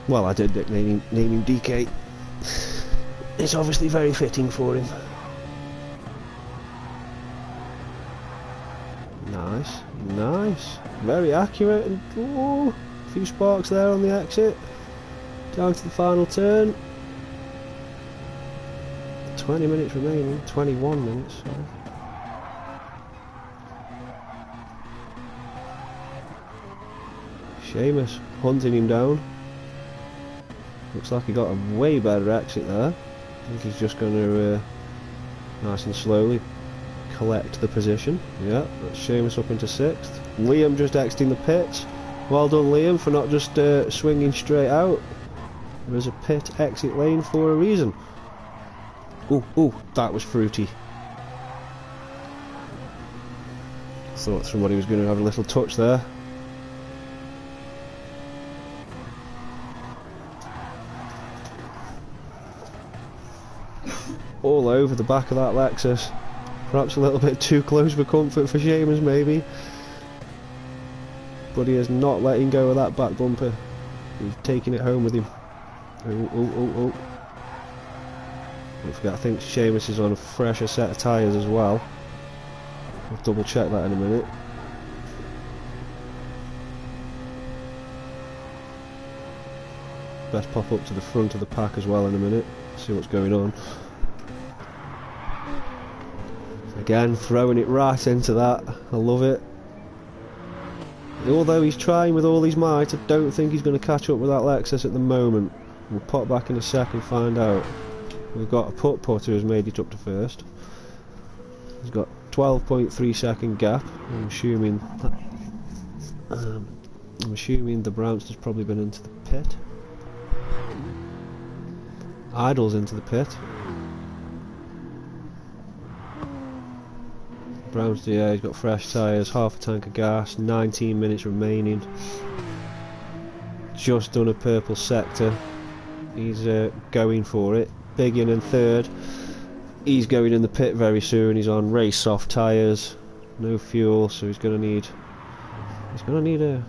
A: Well, I did name him DK. It's obviously very fitting for him. Nice, nice, very accurate, and oh, a few sparks there on the exit. Down to the final turn. 20 minutes remaining, 21 minutes. Sorry. Seamus hunting him down. Looks like he got a way better exit there. I think he's just going to nice and slowly collect the position. Yeah, that's Seamus up into 6th. Liam just exiting the pits. Well done, Liam, for not just swinging straight out. There's a pit exit lane for a reason. Ooh, ooh, that was fruity. Thought somebody was going to have a little touch there. All over the back of that Lexus. Perhaps a little bit too close for comfort for Seamus, maybe. But he is not letting go of that back bumper. He's taking it home with him. Oh, oh, oh, oh. Don't forget, I think Seamus is on a fresher set of tyres as well. I'll double check that in a minute. Best pop up to the front of the pack as well in a minute. See what's going on. Again, throwing it right into that. I love it. Although he's trying with all his might, I don't think he's going to catch up with that Lexus at the moment. We'll pop back in a sec and find out. We've got a putter who's made it up to 1st. He's got 12.3 second gap. I'm assuming the Brownster's probably been into the pit. Idle's into the pit. Brownster, yeah, he's got fresh tyres, half a tank of gas, 19 minutes remaining. Just done a purple sector. He's going for it. Big in 3rd. He's going in the pit very soon. He's on race soft tyres, no fuel, so he's going to need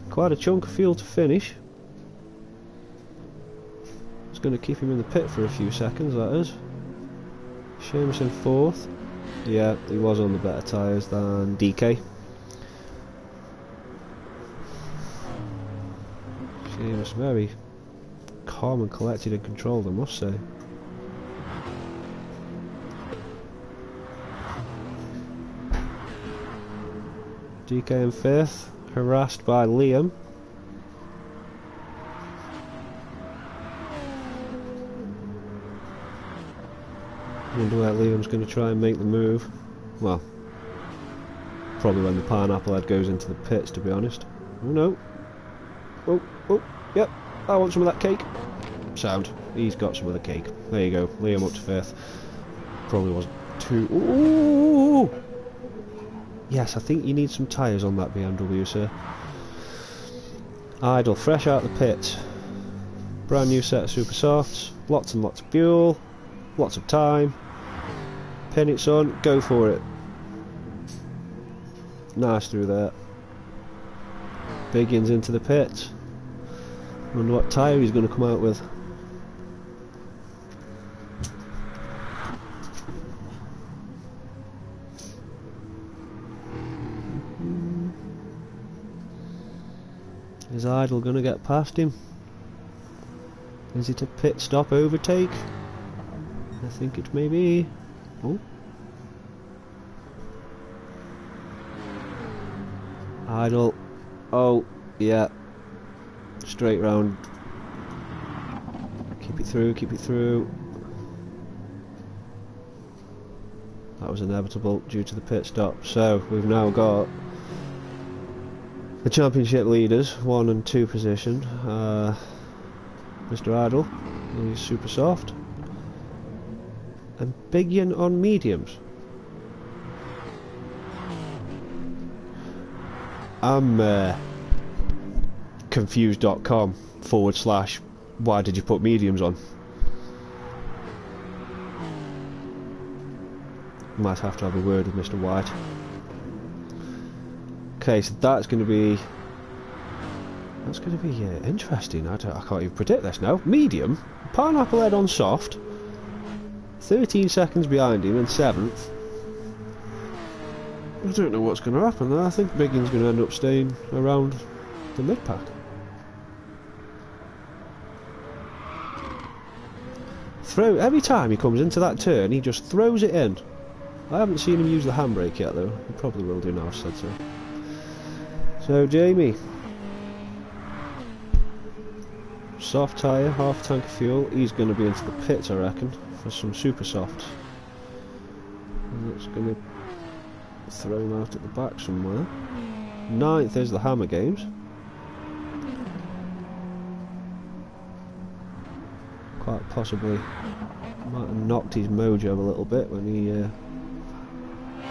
A: quite a chunk of fuel to finish. It's going to keep him in the pit for a few seconds, that is. Seamus in 4th. Yeah, he was on the better tyres than DK. Seamus very calm and collected and controlled, I must say. DK in 5th, harassed by Liam. I wonder where Liam's going to try and make the move. Well, probably when the pineapple head goes into the pits, to be honest. Oh no. Oh, oh, yep. I want some of that cake. Sound. He's got some of the cake. There you go. Liam up to 5th. Probably wasn't too... Ooh! Yes, I think you need some tyres on that BMW, sir. Idle, fresh out the pit. Brand new set of super softs. Lots and lots of fuel. Lots of time. Pin it, son. Go for it. Nice through there. Biggins into the pit. Wonder what tyre he's going to come out with. Is Idle going to get past him? Is it a pit stop overtake? I think it may be. Oh. Idle. Oh, yeah. Straight round. Keep it through, keep it through. That was inevitable due to the pit stop. So, we've now got the championship leaders, 1 and 2 position. Mr. Idle, he's super soft. And Bigyan on mediums. I'm confused.com / why did you put mediums on? Might have to have a word with Mr. White. Okay, so that's going to be interesting. I can't even predict this now. Medium, pineapple head on soft, 13 seconds behind him in 7th. I don't know what's going to happen there. I think Biggin's going to end up staying around the mid-pack. Every time he comes into that turn, he just throws it in. I haven't seen him use the handbrake yet, though. He probably will do now, I've said so. So, Jamie. Soft tyre, half tank of fuel. He's going to be into the pits, I reckon, for some super softs. And that's going to throw him out at the back somewhere. 9th is the Hammer Games. Quite possibly might have knocked his mojo a little bit when he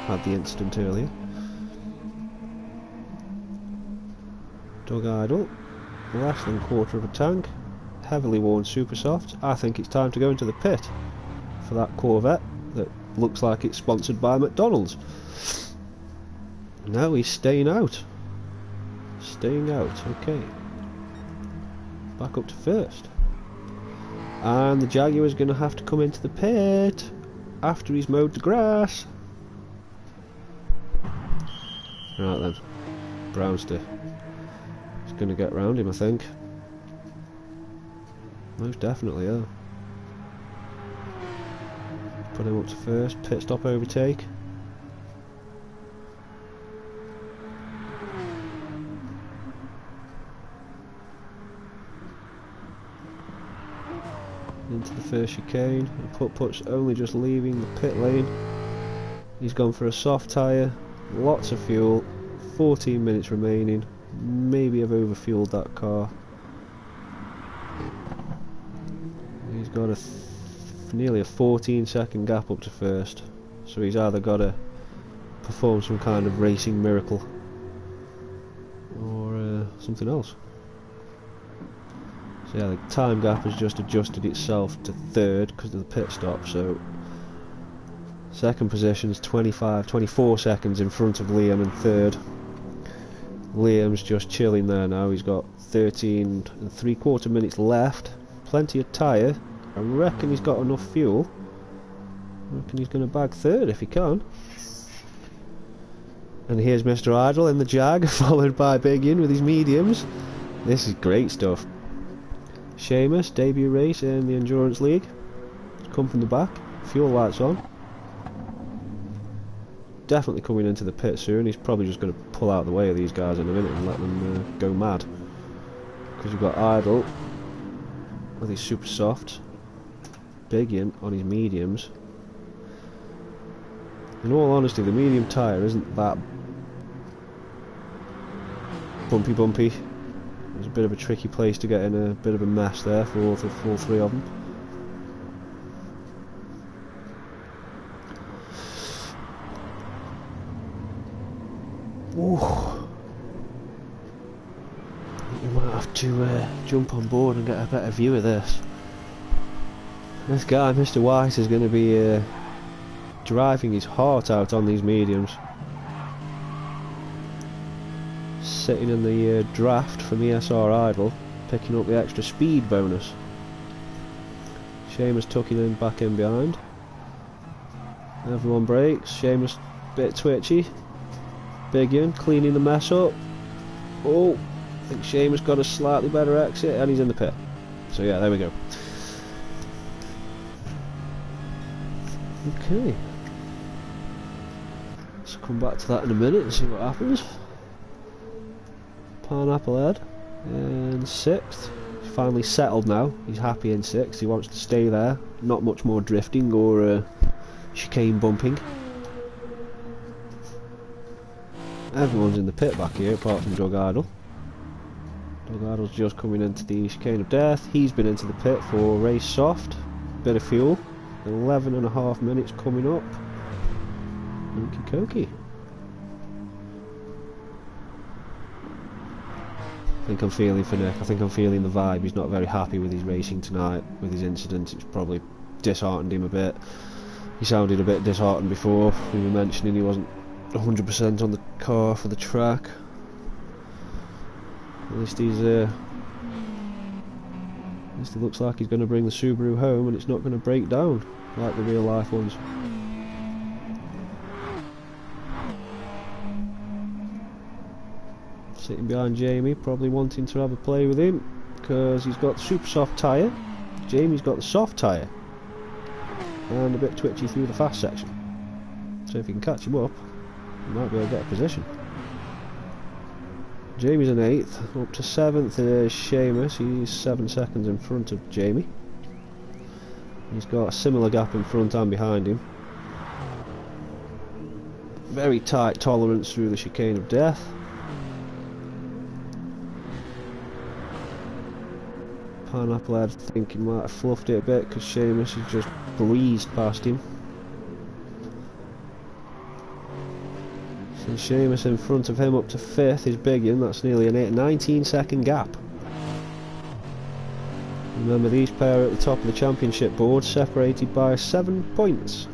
A: had the incident earlier. Dug idle, less than quarter of a tank, heavily worn super soft. I think it's time to go into the pit for that Corvette that looks like it's sponsored by McDonald's. No, he's staying out. Staying out, okay. Back up to first. And the Jaguar's going to have to come into the pit after he's mowed the grass. Right then, Brownster. He's going to get round him, I think. Most definitely, yeah. Put him up to first, pit stop overtake. Into the first chicane. Put's only just leaving the pit lane. He's gone for a soft tyre, lots of fuel, 14 minutes remaining. Maybe I've overfueled that car. He's got nearly a 14-second gap up to first, so he's either got to perform some kind of racing miracle or something else. So yeah, the time gap has just adjusted itself to third because of the pit stop, so second position's 24 seconds in front of Liam in third. Liam's just chilling there now. He's got 13 3/4 minutes left, plenty of tyre. I reckon he's got enough fuel. I reckon he's going to bag third if he can. And here's Mr. Idle in the Jag, followed by Big Ian with his mediums. This is great stuff. Seamus, debut race in the Endurance League. Come from the back, fuel lights on. Definitely coming into the pit soon. He's probably just going to pull out the way of these guys in a minute and let them go mad. Because we've got Idle with his super soft, Big Ian on his mediums. In all honesty, the medium tyre isn't that bumpy. It's a bit of a tricky place to get in, a bit of a mess there for all three of them. Ooh. I think we might have to jump on board and get a better view of this. This guy, Mr. White, is going to be driving his heart out on these mediums. Sitting in the draft from ESR Idle, picking up the extra speed bonus. Seamus tucking in back in behind. Everyone brakes. Seamus a bit twitchy. Big Ian cleaning the mess up. Oh, I think Seamus got a slightly better exit and he's in the pit. So yeah, there we go. Okay. Let's come back to that in a minute and see what happens. Pineapple Head in 6th. He's finally settled now. He's happy in 6th. He wants to stay there. Not much more drifting or chicane bumping. Everyone's in the pit back here apart from Doug Idle. Doug Idle's just coming into the chicane of death. He's been into the pit for race soft. Bit of fuel. 11.5 minutes coming up. Okie dokie. I think I'm feeling for Nick. I think I'm feeling the vibe. He's not very happy with his racing tonight, with his incident. It's probably disheartened him a bit. He sounded a bit disheartened before. We were mentioning he wasn't 100% on the car for the track. At least he's at least it looks like he's going to bring the Subaru home and it's not going to break down like the real life ones. Sitting behind Jamie, probably wanting to have a play with him because he's got the super soft tyre. Jamie's got the soft tyre and a bit twitchy through the fast section. So if you can catch him up, you might be able to get a position. Jamie's in 8th. Up to 7th is Seamus. He's 7 seconds in front of Jamie. He's got a similar gap in front and behind him. Very tight tolerance through the chicane of death. Pineapple Head, I think he might have fluffed it a bit because Seamus has just breezed past him. So Seamus in front of him up to 5th is Biggin. That's nearly an 19-second gap. Remember, these pair at the top of the championship board separated by 7 points.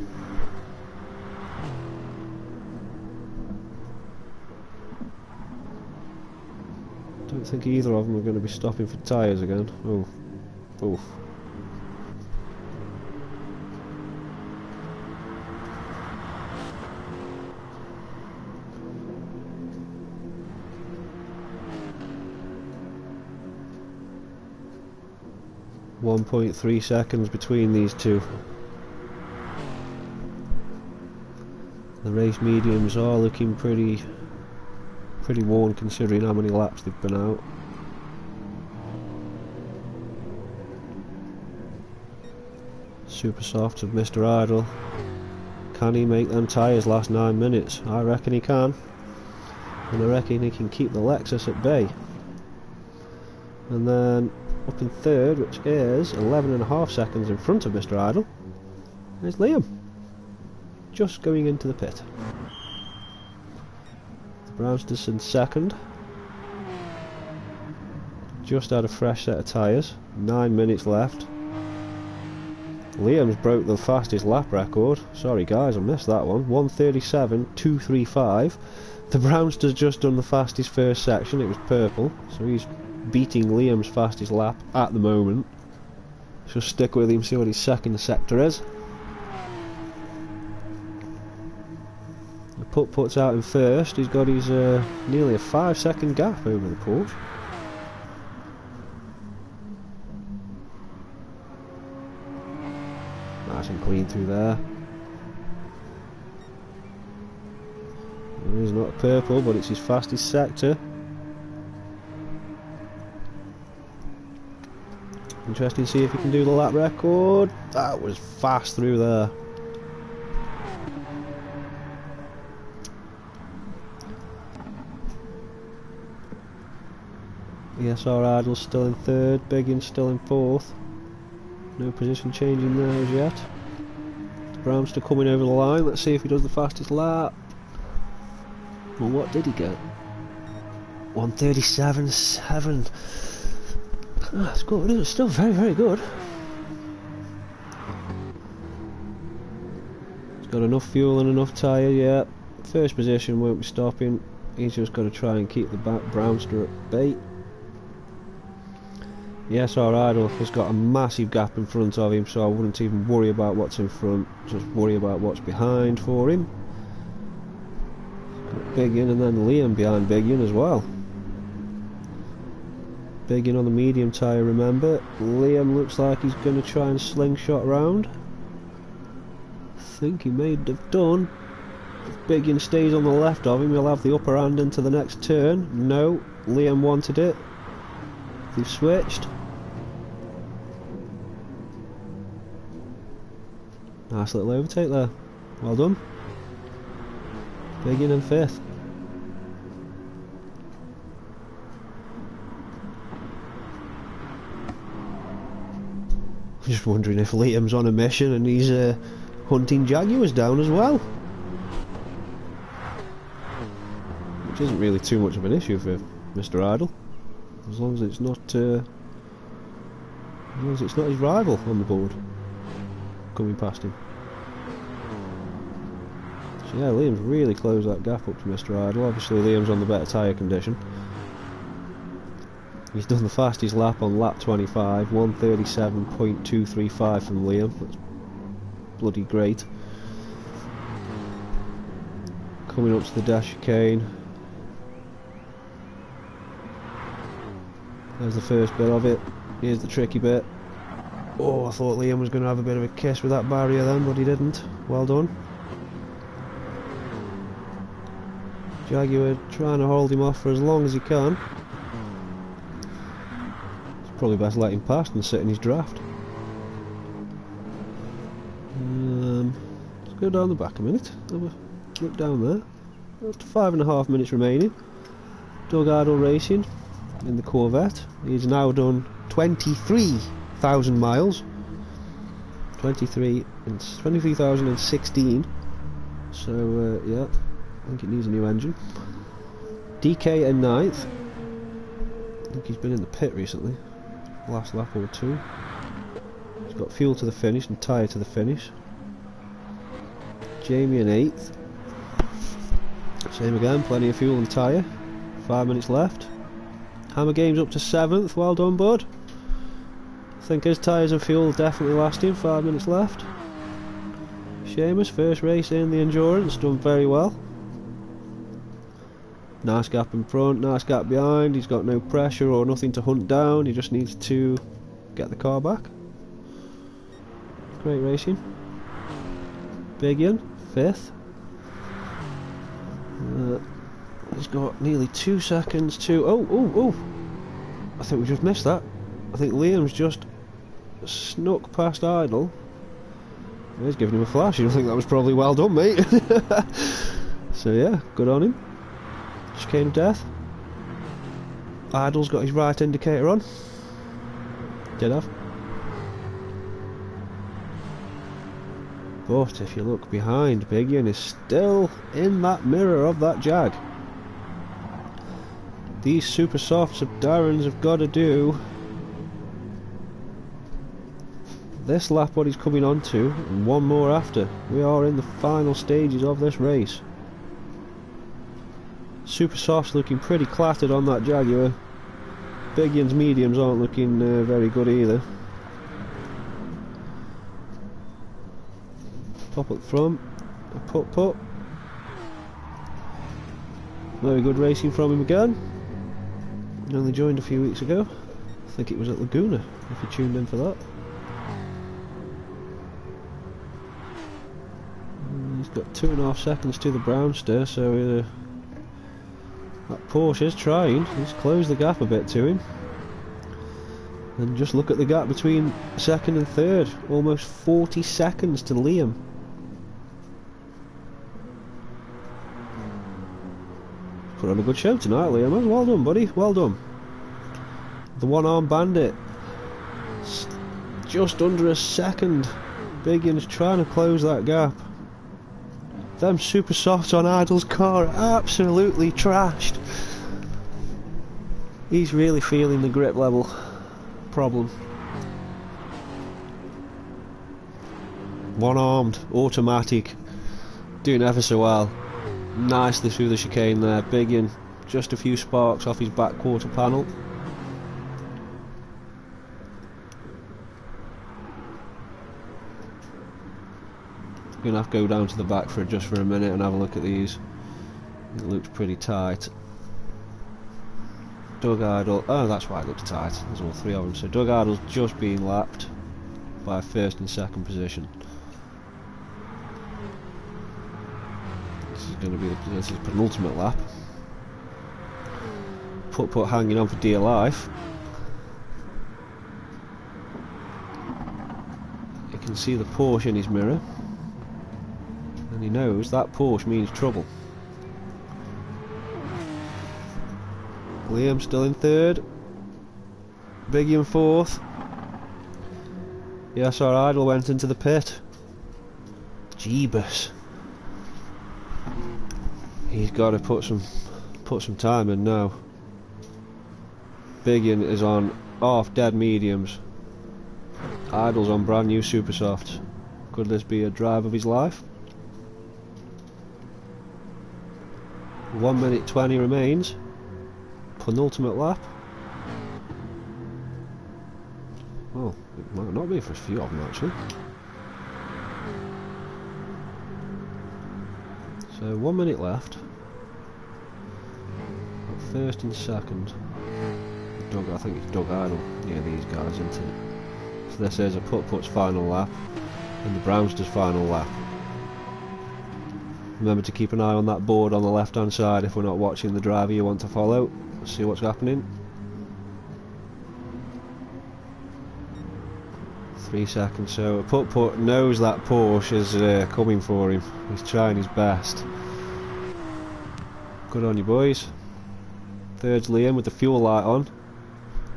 A: Don't think either of them are going to be stopping for tyres again. Oh, oof. .3 seconds between these two. The race mediums are looking pretty worn considering how many laps they've been out. Super Softs of Mr. Idle. Can he make them tyres last 9 minutes? I reckon he can. And I reckon he can keep the Lexus at bay. And then up in 3rd, which is 11.5 seconds in front of Mr. Idle, is Liam. Just going into the pit. Brownsters in 2nd. Just had a fresh set of tyres. 9 minutes left. Liam's broke the fastest lap record. Sorry guys, I missed that one. 1:37.235. The Brownster's just done the fastest first section. It was purple, so he's beating Liam's fastest lap at the moment. So stick with him, see what his second sector is. The puts out in 1st. He's got his nearly a 5-second gap over the Porsche. Nice and clean through there. He's not purple, but it's his fastest sector. Interesting to see if he can do the lap record. That was fast through there. ESR Idle's still in 3rd, Biggin's still in 4th. No position changing there as yet. Brownster coming over the line. Let's see if he does the fastest lap. Well, what did he get? 1:37.7. That's good, isn't it? Still very, very good. He's got enough fuel and enough tyre, yeah. First position won't be stopping. He's just got to try and keep the Brownster at bay. Yes, our Idle has got a massive gap in front of him, so I wouldn't even worry about what's in front, just worry about what's behind for him. Got Biggin and then Liam behind Biggin as well. Biggin on the medium tyre, remember. Liam looks like he's going to try and slingshot around. I think he may have done. If Biggin stays on the left of him, he'll have the upper hand into the next turn. No, Liam wanted it. They've switched. Nice little overtake there. Well done. Biggin in 5th. Just wondering if Liam's on a mission and he's hunting Jaguars down as well. Which isn't really too much of an issue for Mr. Idle. As long as it's not his rival on the board coming past him. So yeah, Liam's really closed that gap up to Mr. Idle. Obviously Liam's on the better tyre condition. He's done the fastest lap on lap 25, 1:37.235 from Liam. That's bloody great. Coming up to the dash chicane. There's the first bit of it. Here's the tricky bit. Oh, I thought Liam was going to have a bit of a kiss with that barrier then, but he didn't. Well done. Jaguar trying to hold him off for as long as he can. It's probably best let him past and sit in his draft. Let's go down the back a minute. Have a look down there. Up to 5.5 minutes remaining. Doug Idle racing in the Corvette. He's now done 23,000 miles. 23,016. So yeah, I think it needs a new engine. DK in 9th. I think he's been in the pit recently. Last lap or two. He's got fuel to the finish and tyre to the finish. Jamie in 8th. Same again, plenty of fuel and tyre. 5 minutes left. Hammer Games up to 7th. Well done, bud. I think his tyres and fuel definitely last him. 5 minutes left. Seamus, first race in the endurance, done very well. Nice gap in front, nice gap behind. He's got no pressure or nothing to hunt down. He just needs to get the car back. Great racing. Bigian, 5th. He's got nearly 2 seconds to... Oh! I think we just missed that. I think Liam's just snuck past Idle. He's giving him a flash. You think that was probably well done, mate? So yeah, good on him. Chicane of death. Idle's got his right indicator on. Did have. But if you look behind, Bigian is still in that mirror of that Jag. These super softs of Darren's have got to do this lap what he's coming on to, and one more after. We are in the final stages of this race. Super softs looking pretty clattered on that Jaguar. Bigian's mediums aren't looking very good either. Pop up front, a put. Very good racing from him again. He only joined a few weeks ago. I think it was at Laguna, if you tuned in for that. He's got 2.5 seconds to the Brownster, so that Porsche is trying. He's closed the gap a bit to him. And just look at the gap between 2nd and 3rd. Almost 40 seconds to Liam. Put on a good show tonight, Liam. Well done, buddy. Well done. The one-arm bandit. Just under a second. Bigian's trying to close that gap. Them super softs on Idle's car are absolutely trashed. He's really feeling the grip level problem. One-armed, automatic, doing ever so well. Nicely through the chicane there. Bigian, just a few sparks off his back quarter panel. Gonna have to go down to the back for just for a minute and have a look at these. It looks pretty tight. Doug Idle, oh that's why it looks tight, there's all 3 of them. So Doug Idle's just being lapped by 1st and 2nd position. This is going to be this is penultimate lap. Put hanging on for dear life. You can see the Porsche in his mirror. And he knows that Porsche means trouble. Liam still in 3rd. Bigian 4th. Yes, our Idle went into the pit. Jeebus. He's got to put some time in now. Bigian is on half dead mediums. Idle's on brand new super softs. Could this be a drive of his life? 1 minute 20 remains. Penultimate lap. Well, it might not be for a few of them actually. So 1 minute left. Got 1st and 2nd. I think it's Doug Idle. Yeah, these guys, isn't it? So this is a put's final lap and the Brownster's final lap. Remember to keep an eye on that board on the left hand side if we're not watching the driver you want to follow. See what's happening. 3 seconds, so Put knows that Porsche is coming for him. He's trying his best. Good on you boys. Third's Liam with the fuel light on.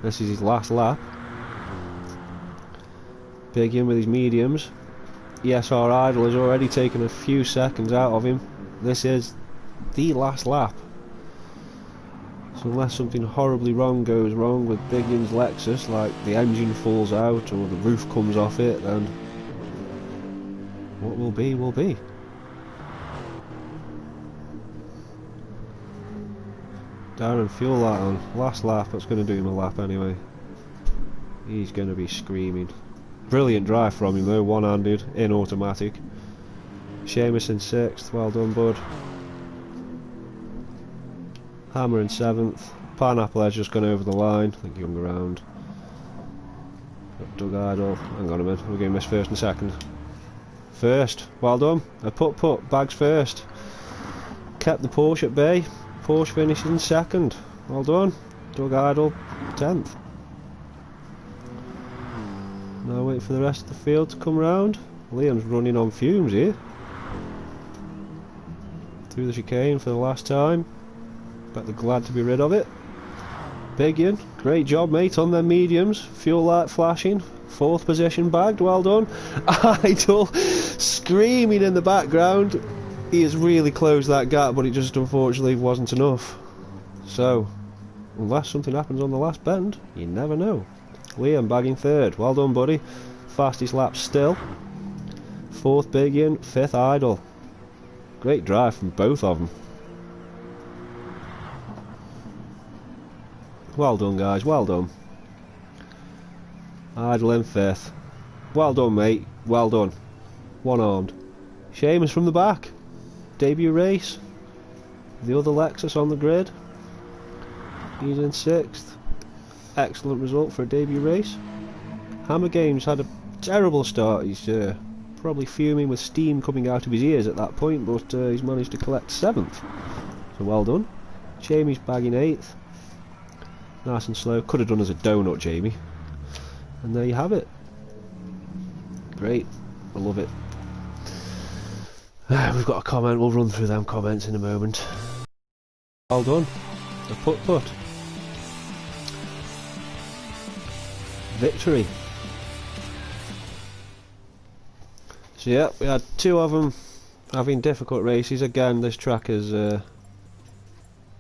A: This is his last lap. Big in with his mediums. ESR idle has already taken a few seconds out of him. This is the last lap. So unless something horribly wrong goes wrong with Big In's Lexus, like the engine falls out or the roof comes off it, then what will be will be. Darren, fuel light on. Last lap, that's going to do him a lap anyway. He's going to be screaming. Brilliant drive from him though, one-handed, in automatic. Seamus in 6th, well done bud. Hammer in 7th. Pineapple has just gone over the line. I think he hung around. Got Doug Idle. Hang on a minute, we're going to miss 1st and 2nd. 1st, well done. A put, bags 1st. Kept the Porsche at bay. Porsche finishes in 2nd. Well done. Doug Idle, 10th. Now wait for the rest of the field to come round. Liam's running on fumes here. Through the chicane for the last time. Bet they're glad to be rid of it. Biggin, great job mate on their mediums. Fuel light flashing. 4th position bagged, well done. Idle screaming in the background. He has really closed that gap, but it just unfortunately wasn't enough. So, unless something happens on the last bend, you never know. Liam bagging 3rd, well done buddy. Fastest lap still. 4th Biggin, 5th Idle. Great drive from both of them. Well done guys, well done. Idle in 5th. Well done mate, well done. One-armed. Seamus from the back. Debut race. The other Lexus on the grid. He's in 6th. Excellent result for a debut race. Hammer Games had a terrible start. He's probably fuming with steam coming out of his ears at that point, but he's managed to collect 7th. So well done. Jamie's bagging 8th. Nice and slow. Could have done as a donut, Jamie. And there you have it. Great. I love it. We've got a comment. We'll run through them comments in a moment. Well done. A put. Victory. So yeah, we had 2 of them having difficult races. Again, this track is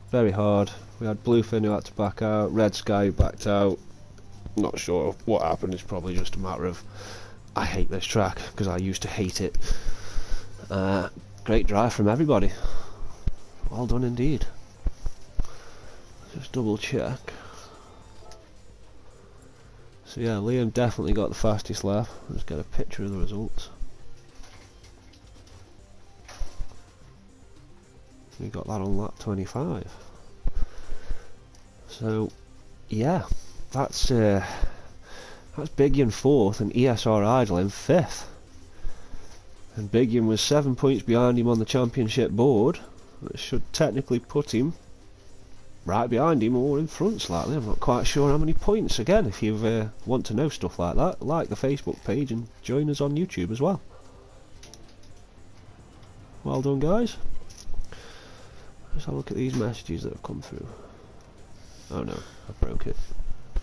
A: very hard. We had Bluefin who had to back out, Red Sky who backed out. Not sure what happened. It's probably just a matter of I hate this track because I used to hate it. Great drive from everybody. Well done indeed. Just double check. So yeah, Liam definitely got the fastest lap. Let's get a picture of the results. We got that on lap 25. So yeah, that's Big in 4th and ESR Idle in 5th. And Biggin was 7 points behind him on the championship board. That should technically put him right behind him or in front slightly. I'm not quite sure how many points. Again, if you want to know stuff like that, like the Facebook page and join us on YouTube as well. Well done guys. Let's have a look at these messages that have come through. Oh no, I broke it.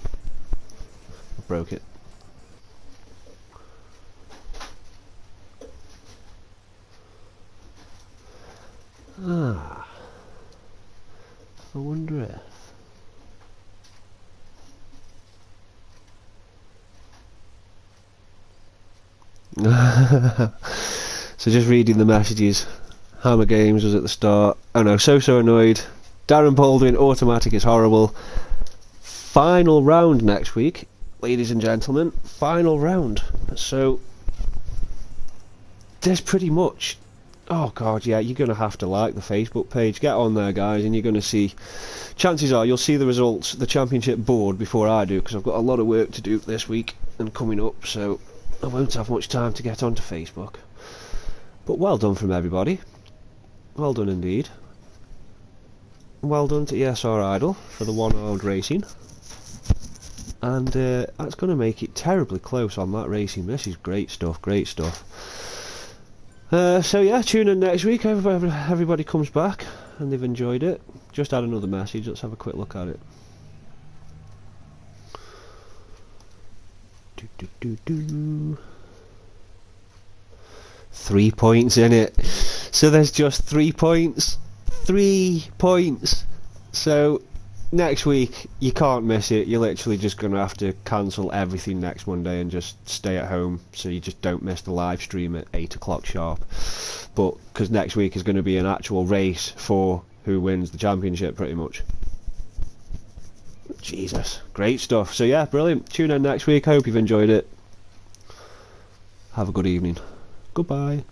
A: I broke it. I wonder if... So just reading the messages. Hammer Games was at the start. Oh no, so annoyed. Darren Baldwin, automatic is horrible. Final round next week, ladies and gentlemen. Final round. So this pretty much... Oh god, yeah, you're going to have to like the Facebook page. Get on there guys and you're going to see... Chances are you'll see the results, the championship board before I do, because I've got a lot of work to do this week and coming up, so I won't have much time to get onto Facebook. But well done from everybody. Well done indeed. Well done to ESR Idle for the 1-hour racing. And that's going to make it terribly close on that racing. This is great stuff, great stuff. So yeah, tune in next week. Everybody comes back and they've enjoyed it. Just had another message. Let's have a quick look at it. 3 points in it. So there's just 3 points. 3 points. So next week you can't miss it. You're literally just going to have to cancel everything next Monday and just stay at home so you just don't miss the live stream at 8 o'clock sharp. But because next week is going to be an actual race for who wins the championship pretty much. Jesus, great stuff. So yeah, brilliant. Tune in next week. I hope you've enjoyed it. Have a good evening. Goodbye.